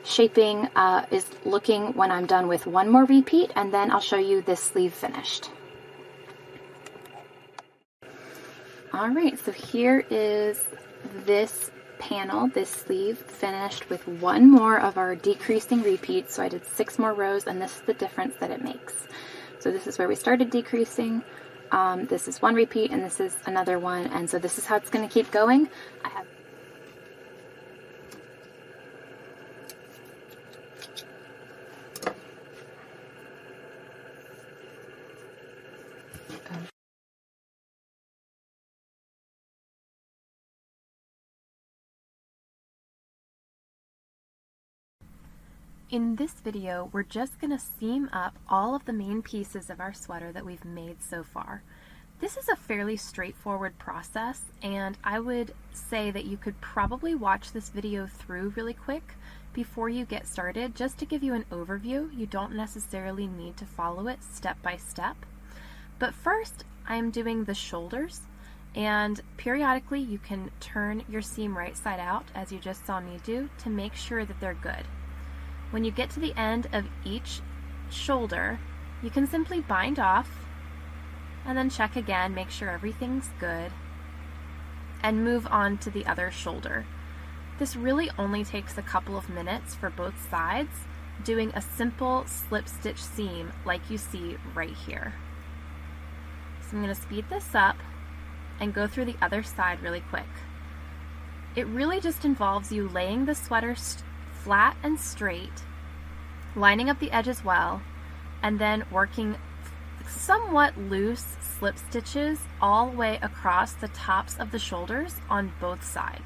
shaping is looking when I'm done with 1 more repeat, and then I'll show you this sleeve finished. All right, so here is this panel, this sleeve finished with 1 more of our decreasing repeats. So I did 6 more rows, and this is the difference that it makes. So this is where we started decreasing. This is 1 repeat, and this is another one, and so this is how it's going to keep going. I have In this video, we're just going to seam up all of the main pieces of our sweater that we've made so far. This is a fairly straightforward process, and I would say that you could probably watch this video through really quick before you get started, just to give you an overview. You don't necessarily need to follow it step by step. But first, I'm doing the shoulders, and periodically you can turn your seam right side out, as you just saw me do, to make sure that they're good. When you get to the end of each shoulder, you can simply bind off and then check again, make sure everything's good, and move on to the other shoulder. This really only takes a couple of minutes for both sides, doing a simple slip stitch seam like you see right here. So I'm going to speed this up and go through the other side really quick. It really just involves you laying the sweater flat and straight, lining up the edges well, and then working somewhat loose slip stitches all the way across the tops of the shoulders on both sides.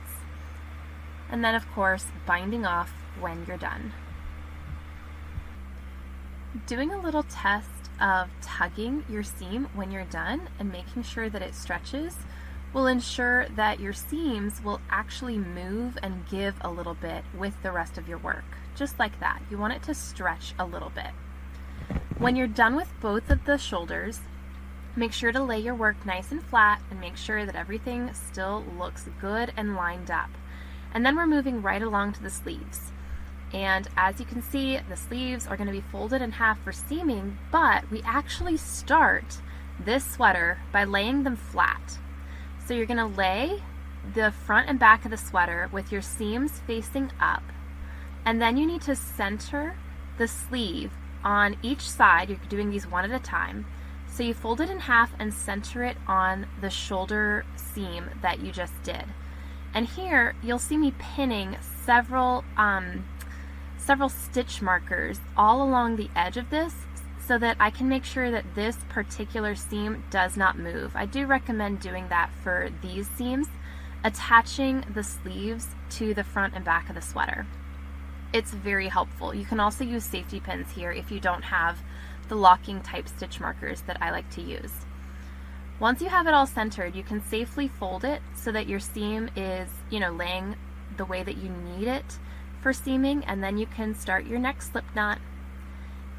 And then, of course, binding off when you're done. Doing a little test of tugging your seam when you're done and making sure that it stretches will ensure that your seams will actually move and give a little bit with the rest of your work. Just like that. You want it to stretch a little bit. When you're done with both of the shoulders, make sure to lay your work nice and flat and make sure that everything still looks good and lined up. And then we're moving right along to the sleeves. And as you can see, the sleeves are going to be folded in half for seaming, but we actually start this sweater by laying them flat. So you're going to lay the front and back of the sweater with your seams facing up, and then you need to center the sleeve on each side. You're doing these one at a time. So you fold it in half and center it on the shoulder seam that you just did. And here you'll see me pinning several stitch markers all along the edge of this, so that I can make sure that this particular seam does not move. I do recommend doing that for these seams, attaching the sleeves to the front and back of the sweater. It's very helpful. You can also use safety pins here if you don't have the locking type stitch markers that I like to use. Once you have it all centered, you can safely fold it so that your seam is, laying the way that you need it for seaming, and then you can start your next slip knot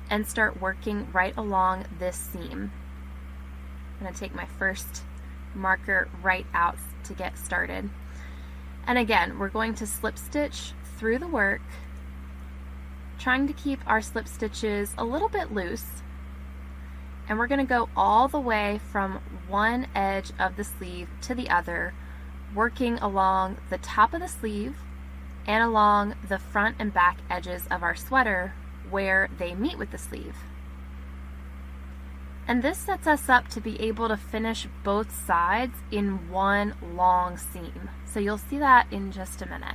and start working right along this seam. I'm going to take my first marker right out to get started. And again, we're going to slip stitch through the work, trying to keep our slip stitches a little bit loose. And we're going to go all the way from one edge of the sleeve to the other, working along the top of the sleeve and along the front and back edges of our sweater where they meet with the sleeve. And this sets us up to be able to finish both sides in one long seam. So you'll see that in just a minute.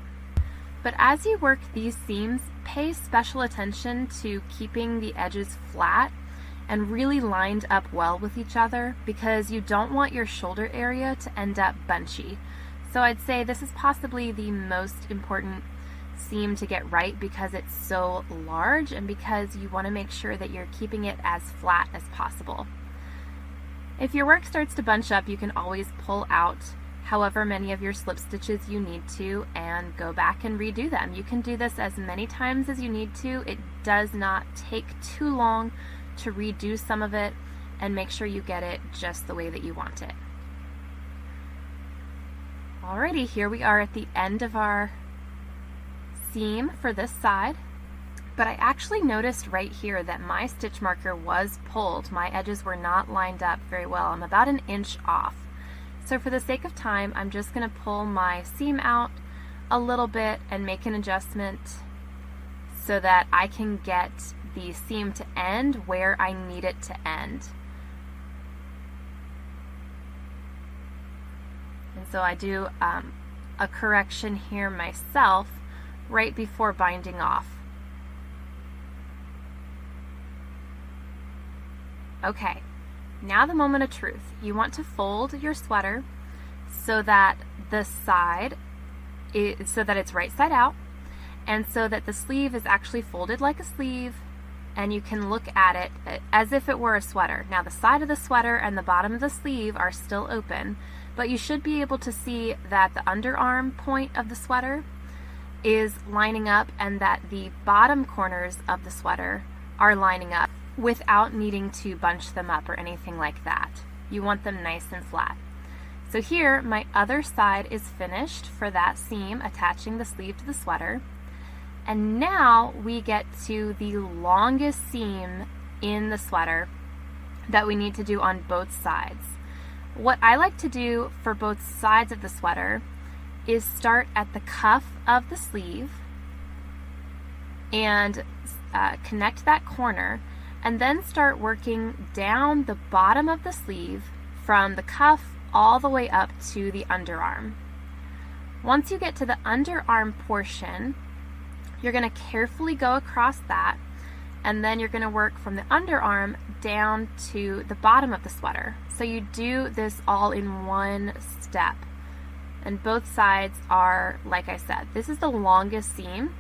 But as you work these seams, pay special attention to keeping the edges flat and really lined up well with each other, because you don't want your shoulder area to end up bunchy. So I'd say this is possibly the most important seam to get right, because it's so large and because you want to make sure that you're keeping it as flat as possible. If your work starts to bunch up, you can always pull out however many of your slip stitches you need to and go back and redo them. You can do this as many times as you need to. It does not take too long to redo some of it and make sure you get it just the way that you want it. Alrighty, here we are at the end of our seam for this side, but I actually noticed right here that my stitch marker was pulled. My edges were not lined up very well. I'm about an inch off. So for the sake of time, I'm just going to pull my seam out a little bit and make an adjustment so that I can get the seam to end where I need it to end. And so I do a correction here myself right before binding off. Okay, now the moment of truth. You want to fold your sweater so that the side so that it's right side out, and so that the sleeve is actually folded like a sleeve, and you can look at it as if it were a sweater. Now the side of the sweater and the bottom of the sleeve are still open, but you should be able to see that the underarm point of the sweater is lining up and that the bottom corners of the sweater are lining up without needing to bunch them up or anything like that. You want them nice and flat. So here my other side is finished for that seam attaching the sleeve to the sweater. And now we get to the longest seam in the sweater that we need to do on both sides. What I like to do for both sides of the sweater is start at the cuff of the sleeve and connect that corner, and then start working down the bottom of the sleeve from the cuff all the way up to the underarm. Once you get to the underarm portion, you're going to carefully go across that, and then you're going to work from the underarm down to the bottom of the sweater. So you do this all in one step. And both sides are, like I said, this is the longest seam,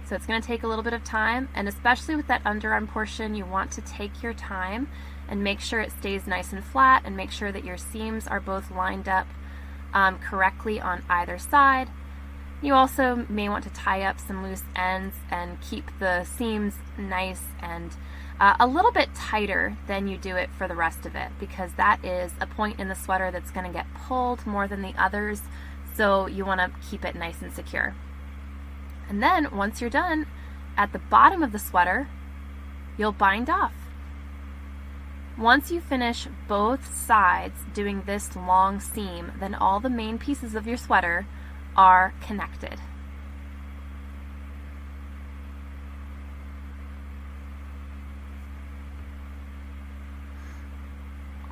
so it's going to take a little bit of time, and especially with that underarm portion, you want to take your time and make sure it stays nice and flat, and make sure that your seams are both lined up correctly on either side. You also may want to tie up some loose ends and keep the seams nice and a little bit tighter than you do it for the rest of it, because that is a point in the sweater that's going to get pulled more than the others, so you want to keep it nice and secure. And then once you're done, at the bottom of the sweater, you'll bind off. Once you finish both sides doing this long seam, then all the main pieces of your sweater are connected.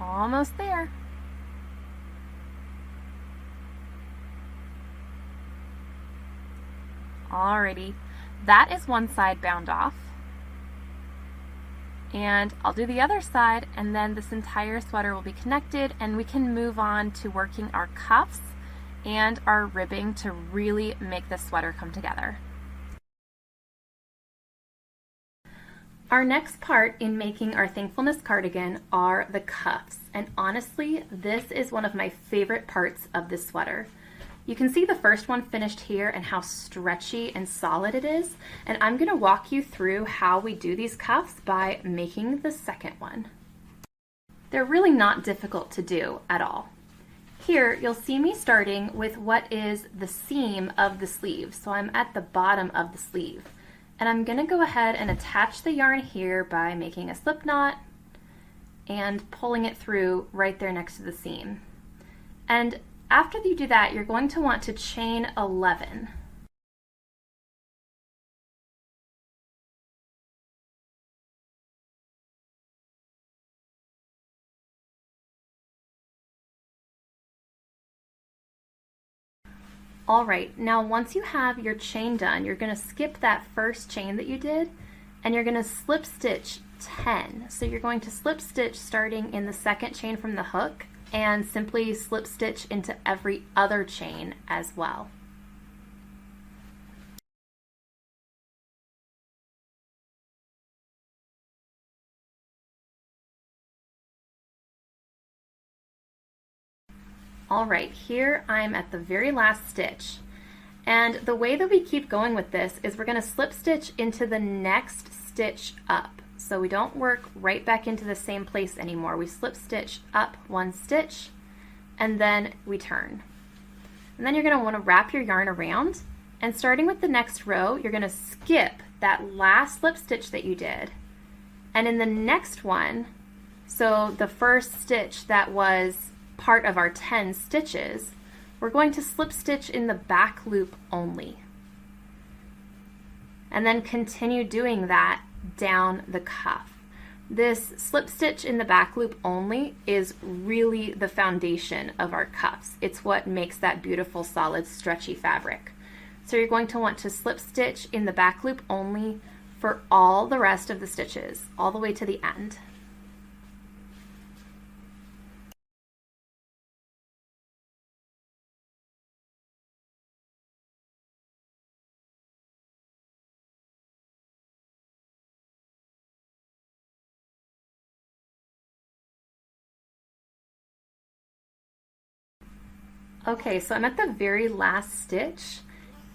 Almost there. Alrighty, that is one side bound off. And I'll do the other side, and then this entire sweater will be connected, and we can move on to working our cuffs and our ribbing to really make this sweater come together. Our next part in making our Thankfulness cardigan are the cuffs, and honestly, this is one of my favorite parts of this sweater. You can see the first one finished here and how stretchy and solid it is, and I'm going to walk you through how we do these cuffs by making the second one. They're really not difficult to do at all. Here you'll see me starting with what is the seam of the sleeve, so I'm at the bottom of the sleeve. And I'm going to go ahead and attach the yarn here by making a slip knot and pulling it through right there next to the seam. And after you do that, you're going to want to chain 11. All right, now once you have your chain done, you're going to skip that first chain that you did, and you're going to slip stitch 10. So you're going to slip stitch starting in the second chain from the hook, and simply slip stitch into every other chain as well. All right, here I'm at the very last stitch, and the way that we keep going with this is we're going to slip stitch into the next stitch up. So we don't work right back into the same place anymore. We slip stitch up one stitch and then we turn. And then you're going to want to wrap your yarn around, and starting with the next row, you're going to skip that last slip stitch that you did. And in the next one, so the first stitch that was part of our 10 stitches, we're going to slip stitch in the back loop only. And then continue doing that down the cuff. This slip stitch in the back loop only is really the foundation of our cuffs. It's what makes that beautiful, solid, stretchy fabric. So you're going to want to slip stitch in the back loop only for all the rest of the stitches, all the way to the end. Okay, so I'm at the very last stitch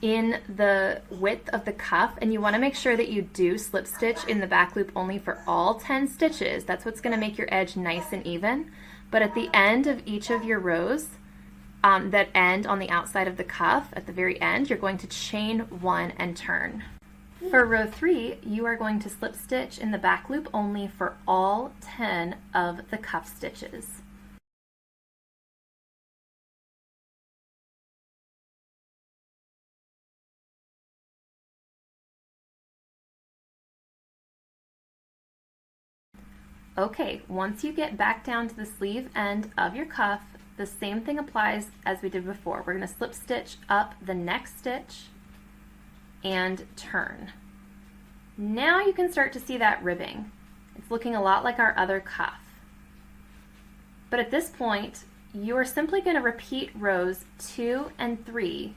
in the width of the cuff, and you want to make sure that you do slip stitch in the back loop only for all 10 stitches. That's what's going to make your edge nice and even. But at the end of each of your rows that end on the outside of the cuff, at the very end, you're going to chain 1 and turn. For row 3, you are going to slip stitch in the back loop only for all 10 of the cuff stitches. Okay, once you get back down to the sleeve end of your cuff, the same thing applies as we did before. We're going to slip stitch up the next stitch and turn. Now you can start to see that ribbing. It's looking a lot like our other cuff. But at this point, you are simply going to repeat rows 2 and 3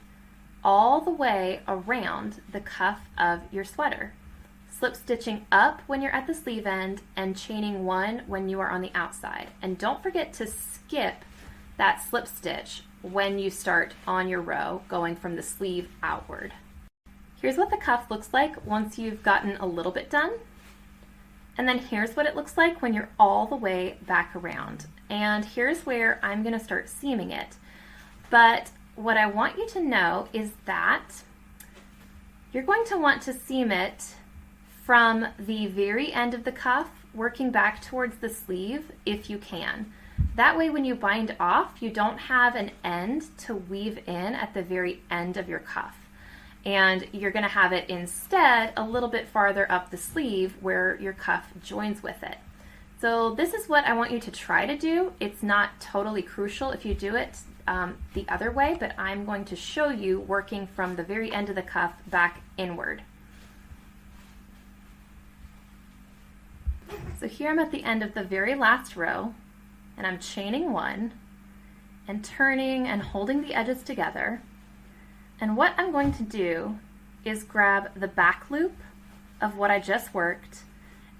all the way around the cuff of your sweater. Slip stitching up when you're at the sleeve end and chaining 1 when you are on the outside. And don't forget to skip that slip stitch when you start on your row going from the sleeve outward. Here's what the cuff looks like once you've gotten a little bit done. And then here's what it looks like when you're all the way back around. And here's where I'm going to start seaming it. But what I want you to know is that you're going to want to seam it from the very end of the cuff, working back towards the sleeve if you can. That way when you bind off, you don't have an end to weave in at the very end of your cuff. And you're going to have it instead a little bit farther up the sleeve where your cuff joins with it. So this is what I want you to try to do. It's not totally crucial if you do it the other way, but I'm going to show you working from the very end of the cuff back inward. So here I'm at the end of the very last row, and I'm chaining 1 and turning and holding the edges together. And what I'm going to do is grab the back loop of what I just worked,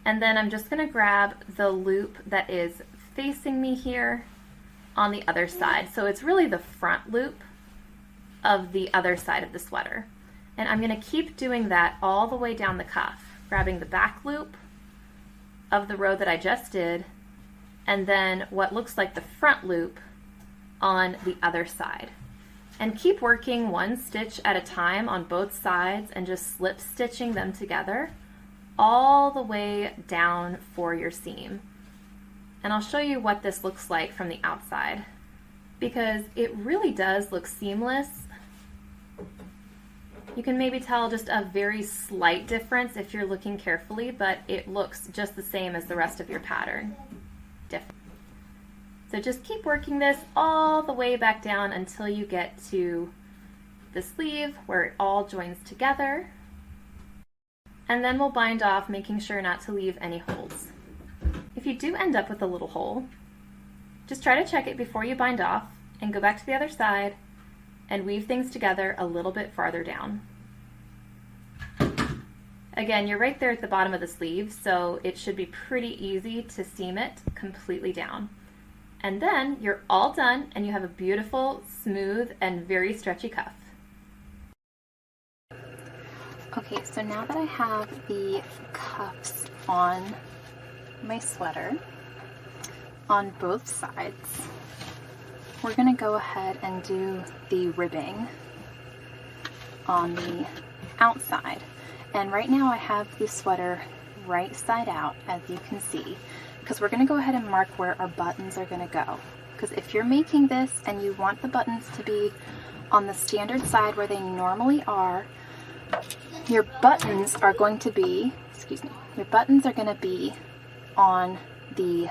and then I'm just going to grab the loop that is facing me here on the other side. So it's really the front loop of the other side of the sweater. And I'm going to keep doing that all the way down the cuff, grabbing the back loop of the row that I just did, and then what looks like the front loop on the other side. And keep working 1 stitch at a time on both sides and just slip stitching them together all the way down for your seam. And I'll show you what this looks like from the outside, because it really does look seamless. You can maybe tell just a very slight difference if you're looking carefully, but it looks just the same as the rest of your pattern. So just keep working this all the way back down until you get to the sleeve where it all joins together. And then we'll bind off, making sure not to leave any holes. If you do end up with a little hole, just try to check it before you bind off and go back to the other side and weave things together a little bit farther down. Again, you're right there at the bottom of the sleeve, so it should be pretty easy to seam it completely down. And then you're all done and you have a beautiful, smooth, and very stretchy cuff. Okay, so now that I have the cuffs on my sweater on both sides, we're going to go ahead and do the ribbing on the outside. And right now I have the sweater right side out, as you can see, because we're going to go ahead and mark where our buttons are going to go. Because if you're making this and you want the buttons to be on the standard side where they normally are, your buttons are going to be, your buttons are going to be on the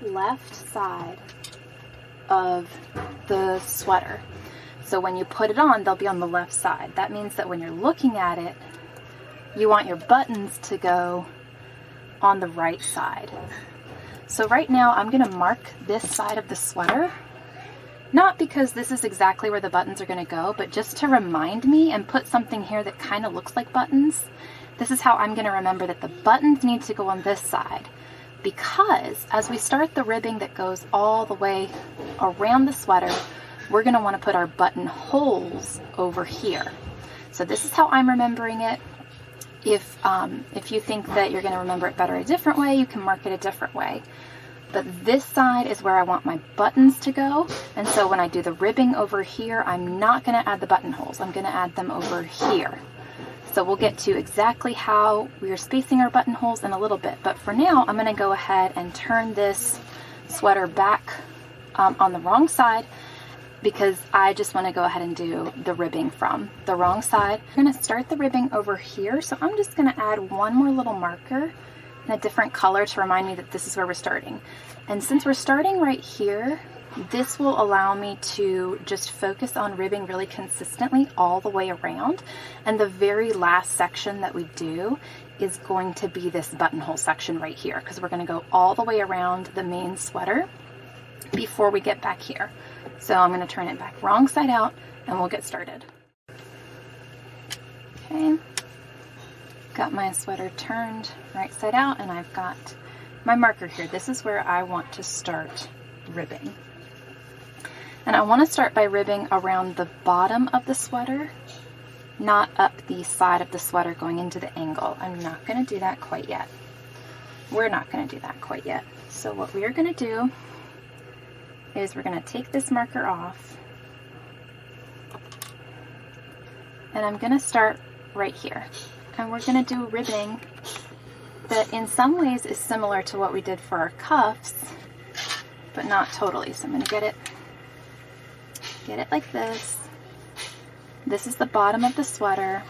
left side of the sweater. So when you put it on, they'll be on the left side. That means that when you're looking at it, you want your buttons to go on the right side. So right now I'm going to mark this side of the sweater, not because this is exactly where the buttons are going to go, but just to remind me and put something here that kind of looks like buttons. This is how I'm going to remember that the buttons need to go on this side, because as we start the ribbing that goes all the way around the sweater, we're going to want to put our buttonholes over here. So this is how I'm remembering it. If you think that you're going to remember it better a different way, you can mark it a different way. But this side is where I want my buttons to go. And so when I do the ribbing over here, I'm not going to add the buttonholes. I'm going to add them over here. So we'll get to exactly how we are spacing our buttonholes in a little bit. But for now, I'm going to go ahead and turn this sweater back on the wrong side, because I just want to go ahead and do the ribbing from the wrong side. I'm going to start the ribbing over here, so I'm just going to add one more little marker in a different color to remind me that this is where we're starting. And since we're starting right here, this will allow me to just focus on ribbing really consistently all the way around. And the very last section that we do is going to be this buttonhole section right here, because we're going to go all the way around the main sweater before we get back here. So I'm going to turn it back wrong side out and we'll get started. Okay, got my sweater turned right side out and I've got my marker here. This is where I want to start ribbing. And I want to start by ribbing around the bottom of the sweater, not up the side of the sweater going into the angle. I'm not going to do that quite yet. We're not going to do that quite yet. So what we are going to do is we're going to take this marker off and I'm going to start right here, and we're going to do ribbing that in some ways is similar to what we did for our cuffs, but not totally. So I'm going to get it like this. This is the bottom of the sweater,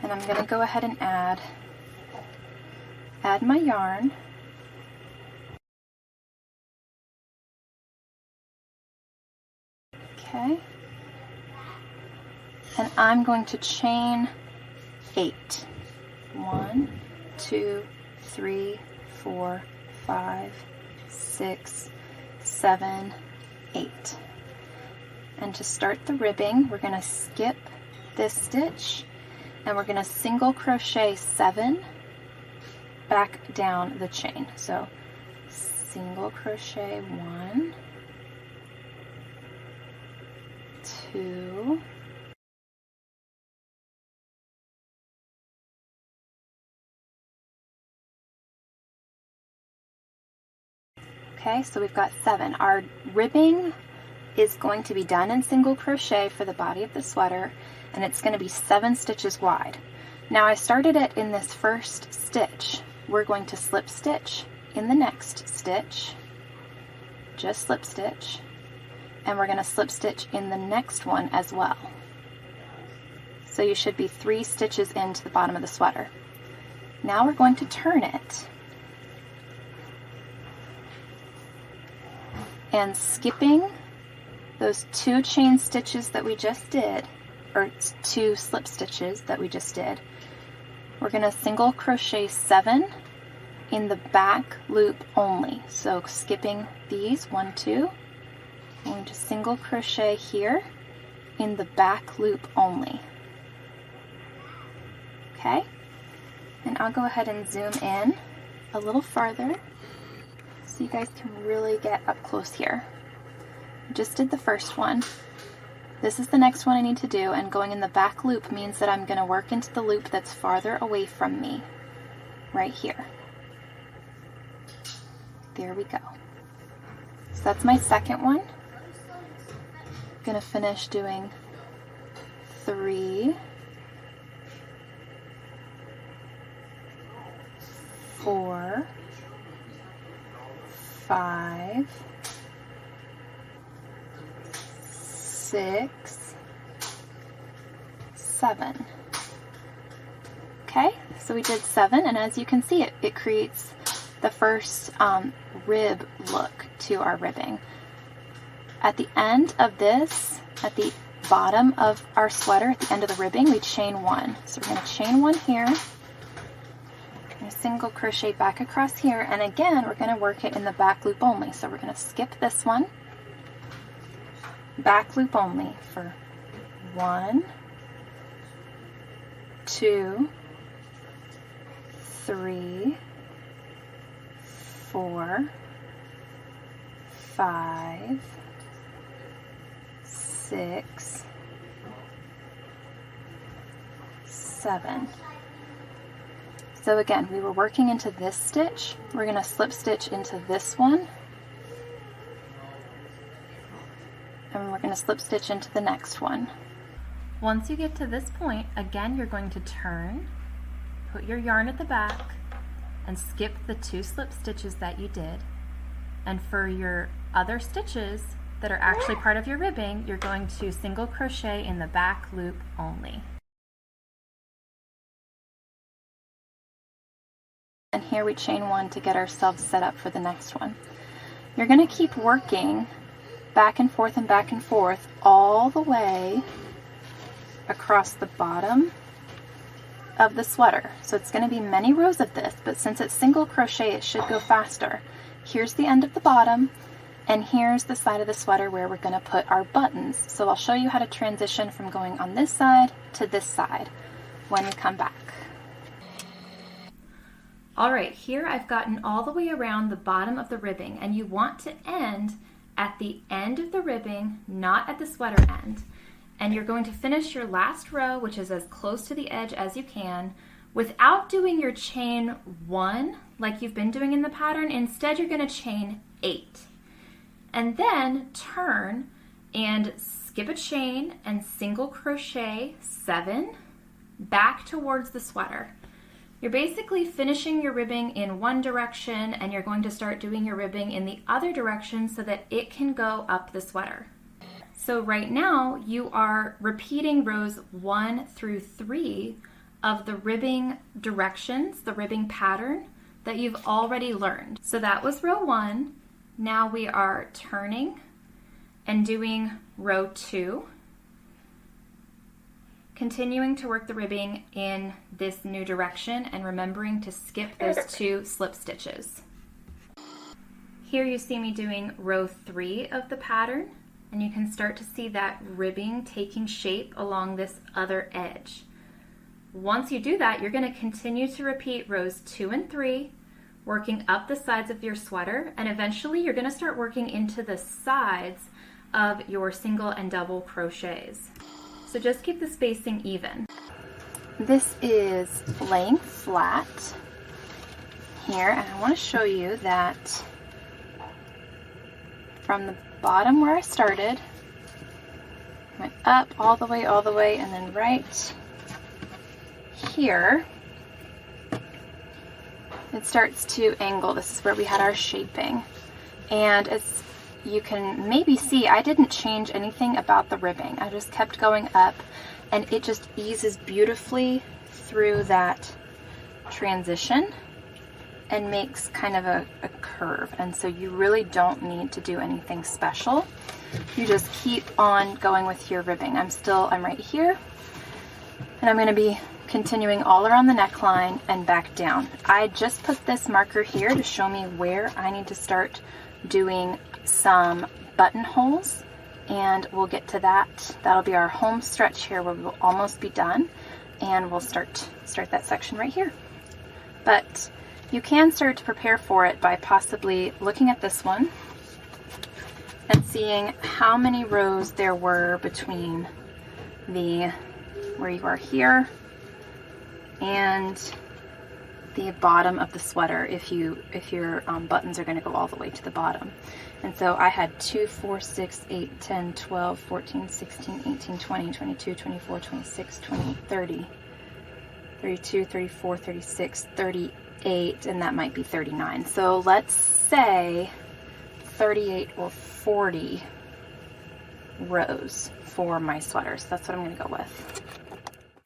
and I'm going to go ahead and add my yarn. Okay, and I'm going to chain 8. 1, 2, 3, 4, 5, 6, 7, 8. And to start the ribbing, we're going to skip this stitch and we're going to single crochet 7 back down the chain. So single crochet 1, 2, okay, so we've got 7. Our ribbing is going to be done in single crochet for the body of the sweater, and it's going to be 7 stitches wide. Now I started it in this first stitch. We're going to slip stitch in the next stitch, just slip stitch, and we're going to slip stitch in the next one as well. So you should be 3 stitches into the bottom of the sweater. Now we're going to turn it, and skipping those 2 chain stitches that we just did, or 2 slip stitches that we just did, we're going to single crochet 7 in the back loop only. So skipping these 1, 2, I'm going to single crochet here in the back loop only. Okay, and I'll go ahead and zoom in a little farther so you guys can really get up close here. Just did the first one. This is the next one I need to do, and going in the back loop means that I'm going to work into the loop that's farther away from me, right here. There we go. So that's my second one. I'm going to finish doing 3, 4, 5, 6, 7. Okay, so we did 7, and as you can see, it creates the first rib look to our ribbing. At the end of this, at the bottom of our sweater, at the end of the ribbing, we chain 1. So we're going to chain 1 here, and single crochet back across here, and again we're going to work it in the back loop only. So we're going to skip this one, back loop only for 1, 2, 3, 4, 5, 6, 7. So again, we were working into this stitch. We're going to slip stitch into this one, and we're going to slip stitch into the next one. Once you get to this point, again, you're going to turn, put your yarn at the back, and skip the 2 slip stitches that you did. And for your other stitches that are actually part of your ribbing, you're going to single crochet in the back loop only. And here we chain 1 to get ourselves set up for the next one. You're going to keep working back and forth all the way across the bottom of the sweater. So it's going to be many rows of this, but since it's single crochet, it should go faster. Here's the end of the bottom, and here's the side of the sweater where we're going to put our buttons. So I'll show you how to transition from going on this side to this side when we come back. All right, here I've gotten all the way around the bottom of the ribbing, and you want to end at the end of the ribbing, not at the sweater end. And you're going to finish your last row, which is as close to the edge as you can, without doing your chain 1 like you've been doing in the pattern. Instead, you're going to chain 8. And then turn and skip a chain and single crochet 7 back towards the sweater. You're basically finishing your ribbing in one direction, and you're going to start doing your ribbing in the other direction so that it can go up the sweater. So right now you are repeating rows 1 through 3 of the ribbing directions, the ribbing pattern that you've already learned. So that was row 1. Now we are turning and doing row 2. Continuing to work the ribbing in this new direction and remembering to skip those 2 slip stitches. Here you see me doing row 3 of the pattern, and you can start to see that ribbing taking shape along this other edge. Once you do that, you're going to continue to repeat rows 2 and 3, working up the sides of your sweater, and eventually you're going to start working into the sides of your single and double crochets. So just keep the spacing even. This is laying flat here, and I want to show you that from the bottom where I started, went up all the way, and then right here, it starts to angle. This is where we had our shaping. And as you can maybe see, I didn't change anything about the ribbing. I just kept going up, and it just eases beautifully through that transition and makes kind of a curve. And so you really don't need to do anything special. You just keep on going with your ribbing. I'm right here, and I'm going to be continuing all around the neckline and back down. I just put this marker here to show me where I need to start doing some buttonholes, and we'll get to that. That'll be our home stretch here where we'll almost be done, and we'll start that section right here. But you can start to prepare for it by possibly looking at this one and seeing how many rows there were between where you are here and the bottom of the sweater if your buttons are going to go all the way to the bottom. And so I had 2, 4, 6, 8, 10, 12, 14, 16, 18, 20, 22, 24, 26, 28, 30, 32, 34, 36, 38, and that might be 39. So let's say 38 or 40 rows for my sweaters. That's what I'm going to go with.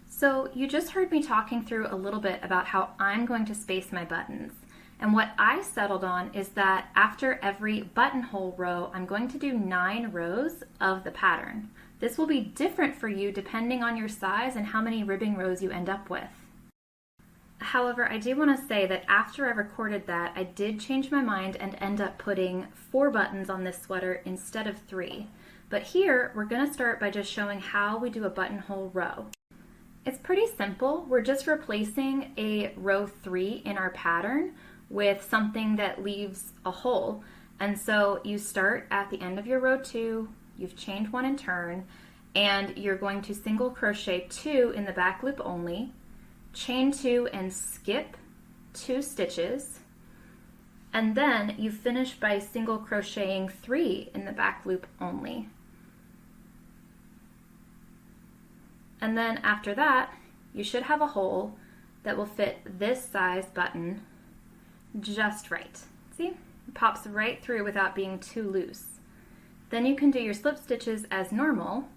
So you just heard me talking through a little bit about how I'm going to space my buttons. And what I settled on is that after every buttonhole row, I'm going to do 9 rows of the pattern. This will be different for you depending on your size and how many ribbing rows you end up with. However, I do want to say that after I recorded that, I did change my mind and end up putting 4 buttons on this sweater instead of 3. But here, we're going to start by just showing how we do a buttonhole row. It's pretty simple. We're just replacing a row 3 in our pattern with something that leaves a hole. And so you start at the end of your row 2, you've chained 1 in turn, and you're going to single crochet 2 in the back loop only, chain 2 and skip 2 stitches, and then you finish by single crocheting 3 in the back loop only. And then after that, you should have a hole that will fit this size button just right. See? It pops right through without being too loose. Then you can do your slip stitches as normal,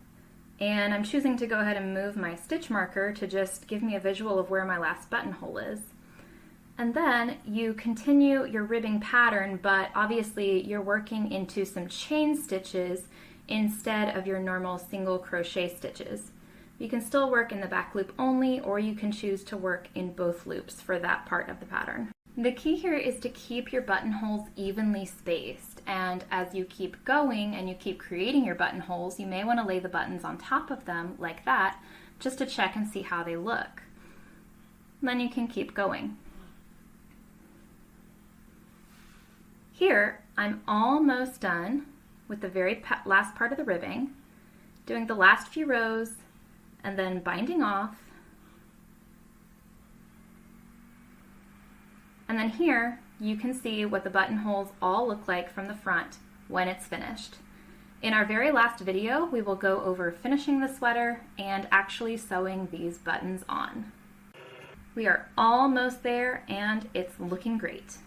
and I'm choosing to go ahead and move my stitch marker to just give me a visual of where my last buttonhole is. And then you continue your ribbing pattern, but obviously you're working into some chain stitches instead of your normal single crochet stitches. You can still work in the back loop only, or you can choose to work in both loops for that part of the pattern. The key here is to keep your buttonholes evenly spaced, and as you keep going and you keep creating your buttonholes, you may want to lay the buttons on top of them like that, just to check and see how they look. Then you can keep going. Here, I'm almost done with the very last part of the ribbing, doing the last few rows, and then binding off. And then here, you can see what the buttonholes all look like from the front when it's finished. In our very last video, we will go over finishing the sweater and actually sewing these buttons on. We are almost there, and it's looking great.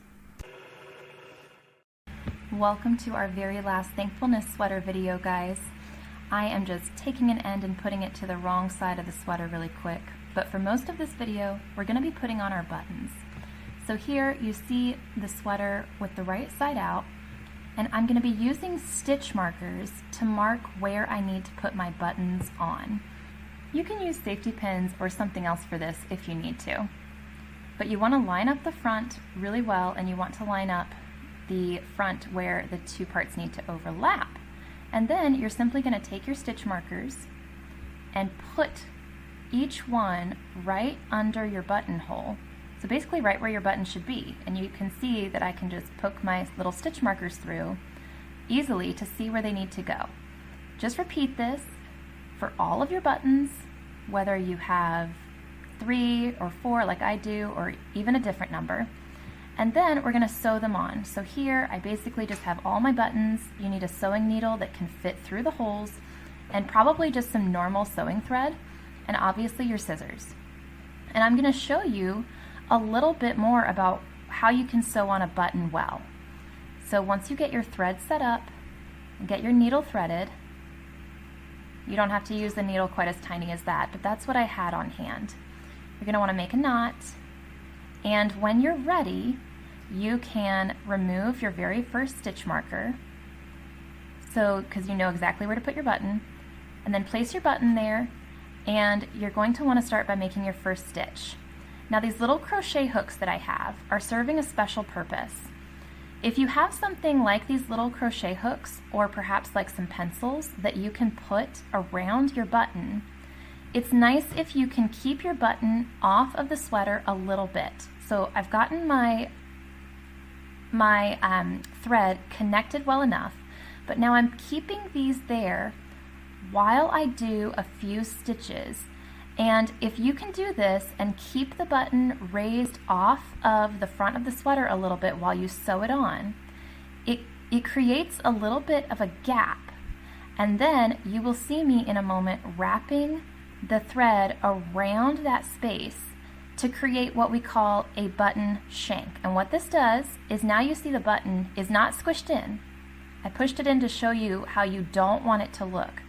Welcome to our very last Thankfulness sweater video, guys. I am just taking an end and putting it to the wrong side of the sweater really quick, but for most of this video, we're going to be putting on our buttons. So here you see the sweater with the right side out, and I'm going to be using stitch markers to mark where I need to put my buttons on. You can use safety pins or something else for this if you need to, but you want to line up the front really well, and you want to line up the front where the two parts need to overlap. And then you're simply going to take your stitch markers and put each one right under your buttonhole. So basically right where your button should be. And you can see that I can just poke my little stitch markers through easily to see where they need to go. Just repeat this for all of your buttons, whether you have 3 or 4 like I do, or even a different number. And then we're going to sew them on. So here I basically just have all my buttons. You need a sewing needle that can fit through the holes, and probably just some normal sewing thread, and obviously your scissors. And I'm going to show you a little bit more about how you can sew on a button well. So once you get your thread set up and get your needle threaded, you don't have to use the needle quite as tiny as that, but that's what I had on hand. You're going to want to make a knot, and when you're ready, you can remove your very first stitch marker, so because you know exactly where to put your button, and then place your button there, and you're going to want to start by making your first stitch. Now these little crochet hooks that I have are serving a special purpose. If you have something like these little crochet hooks, or perhaps like some pencils that you can put around your button, it's nice if you can keep your button off of the sweater a little bit. So I've gotten my thread connected well enough, but now I'm keeping these there while I do a few stitches. And if you can do this and keep the button raised off of the front of the sweater a little bit while you sew it on, it creates a little bit of a gap. And then you will see me in a moment wrapping the thread around that space to create what we call a button shank. And what this does is, now you see the button is not squished in. I pushed it in to show you how you don't want it to look.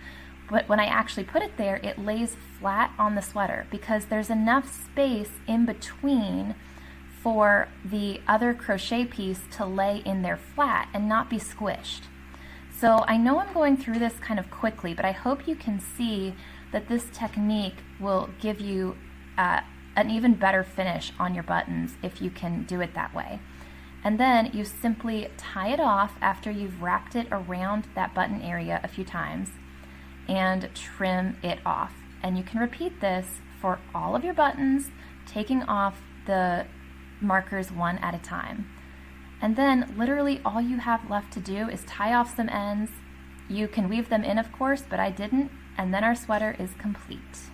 But when I actually put it there, it lays flat on the sweater because there's enough space in between for the other crochet piece to lay in there flat and not be squished. So I know I'm going through this kind of quickly, but I hope you can see that this technique will give you an even better finish on your buttons if you can do it that way. And then you simply tie it off after you've wrapped it around that button area a few times and trim it off. And you can repeat this for all of your buttons, taking off the markers one at a time. And then literally all you have left to do is tie off some ends, You can weave them in, of course, but I didn't, and then our sweater is complete.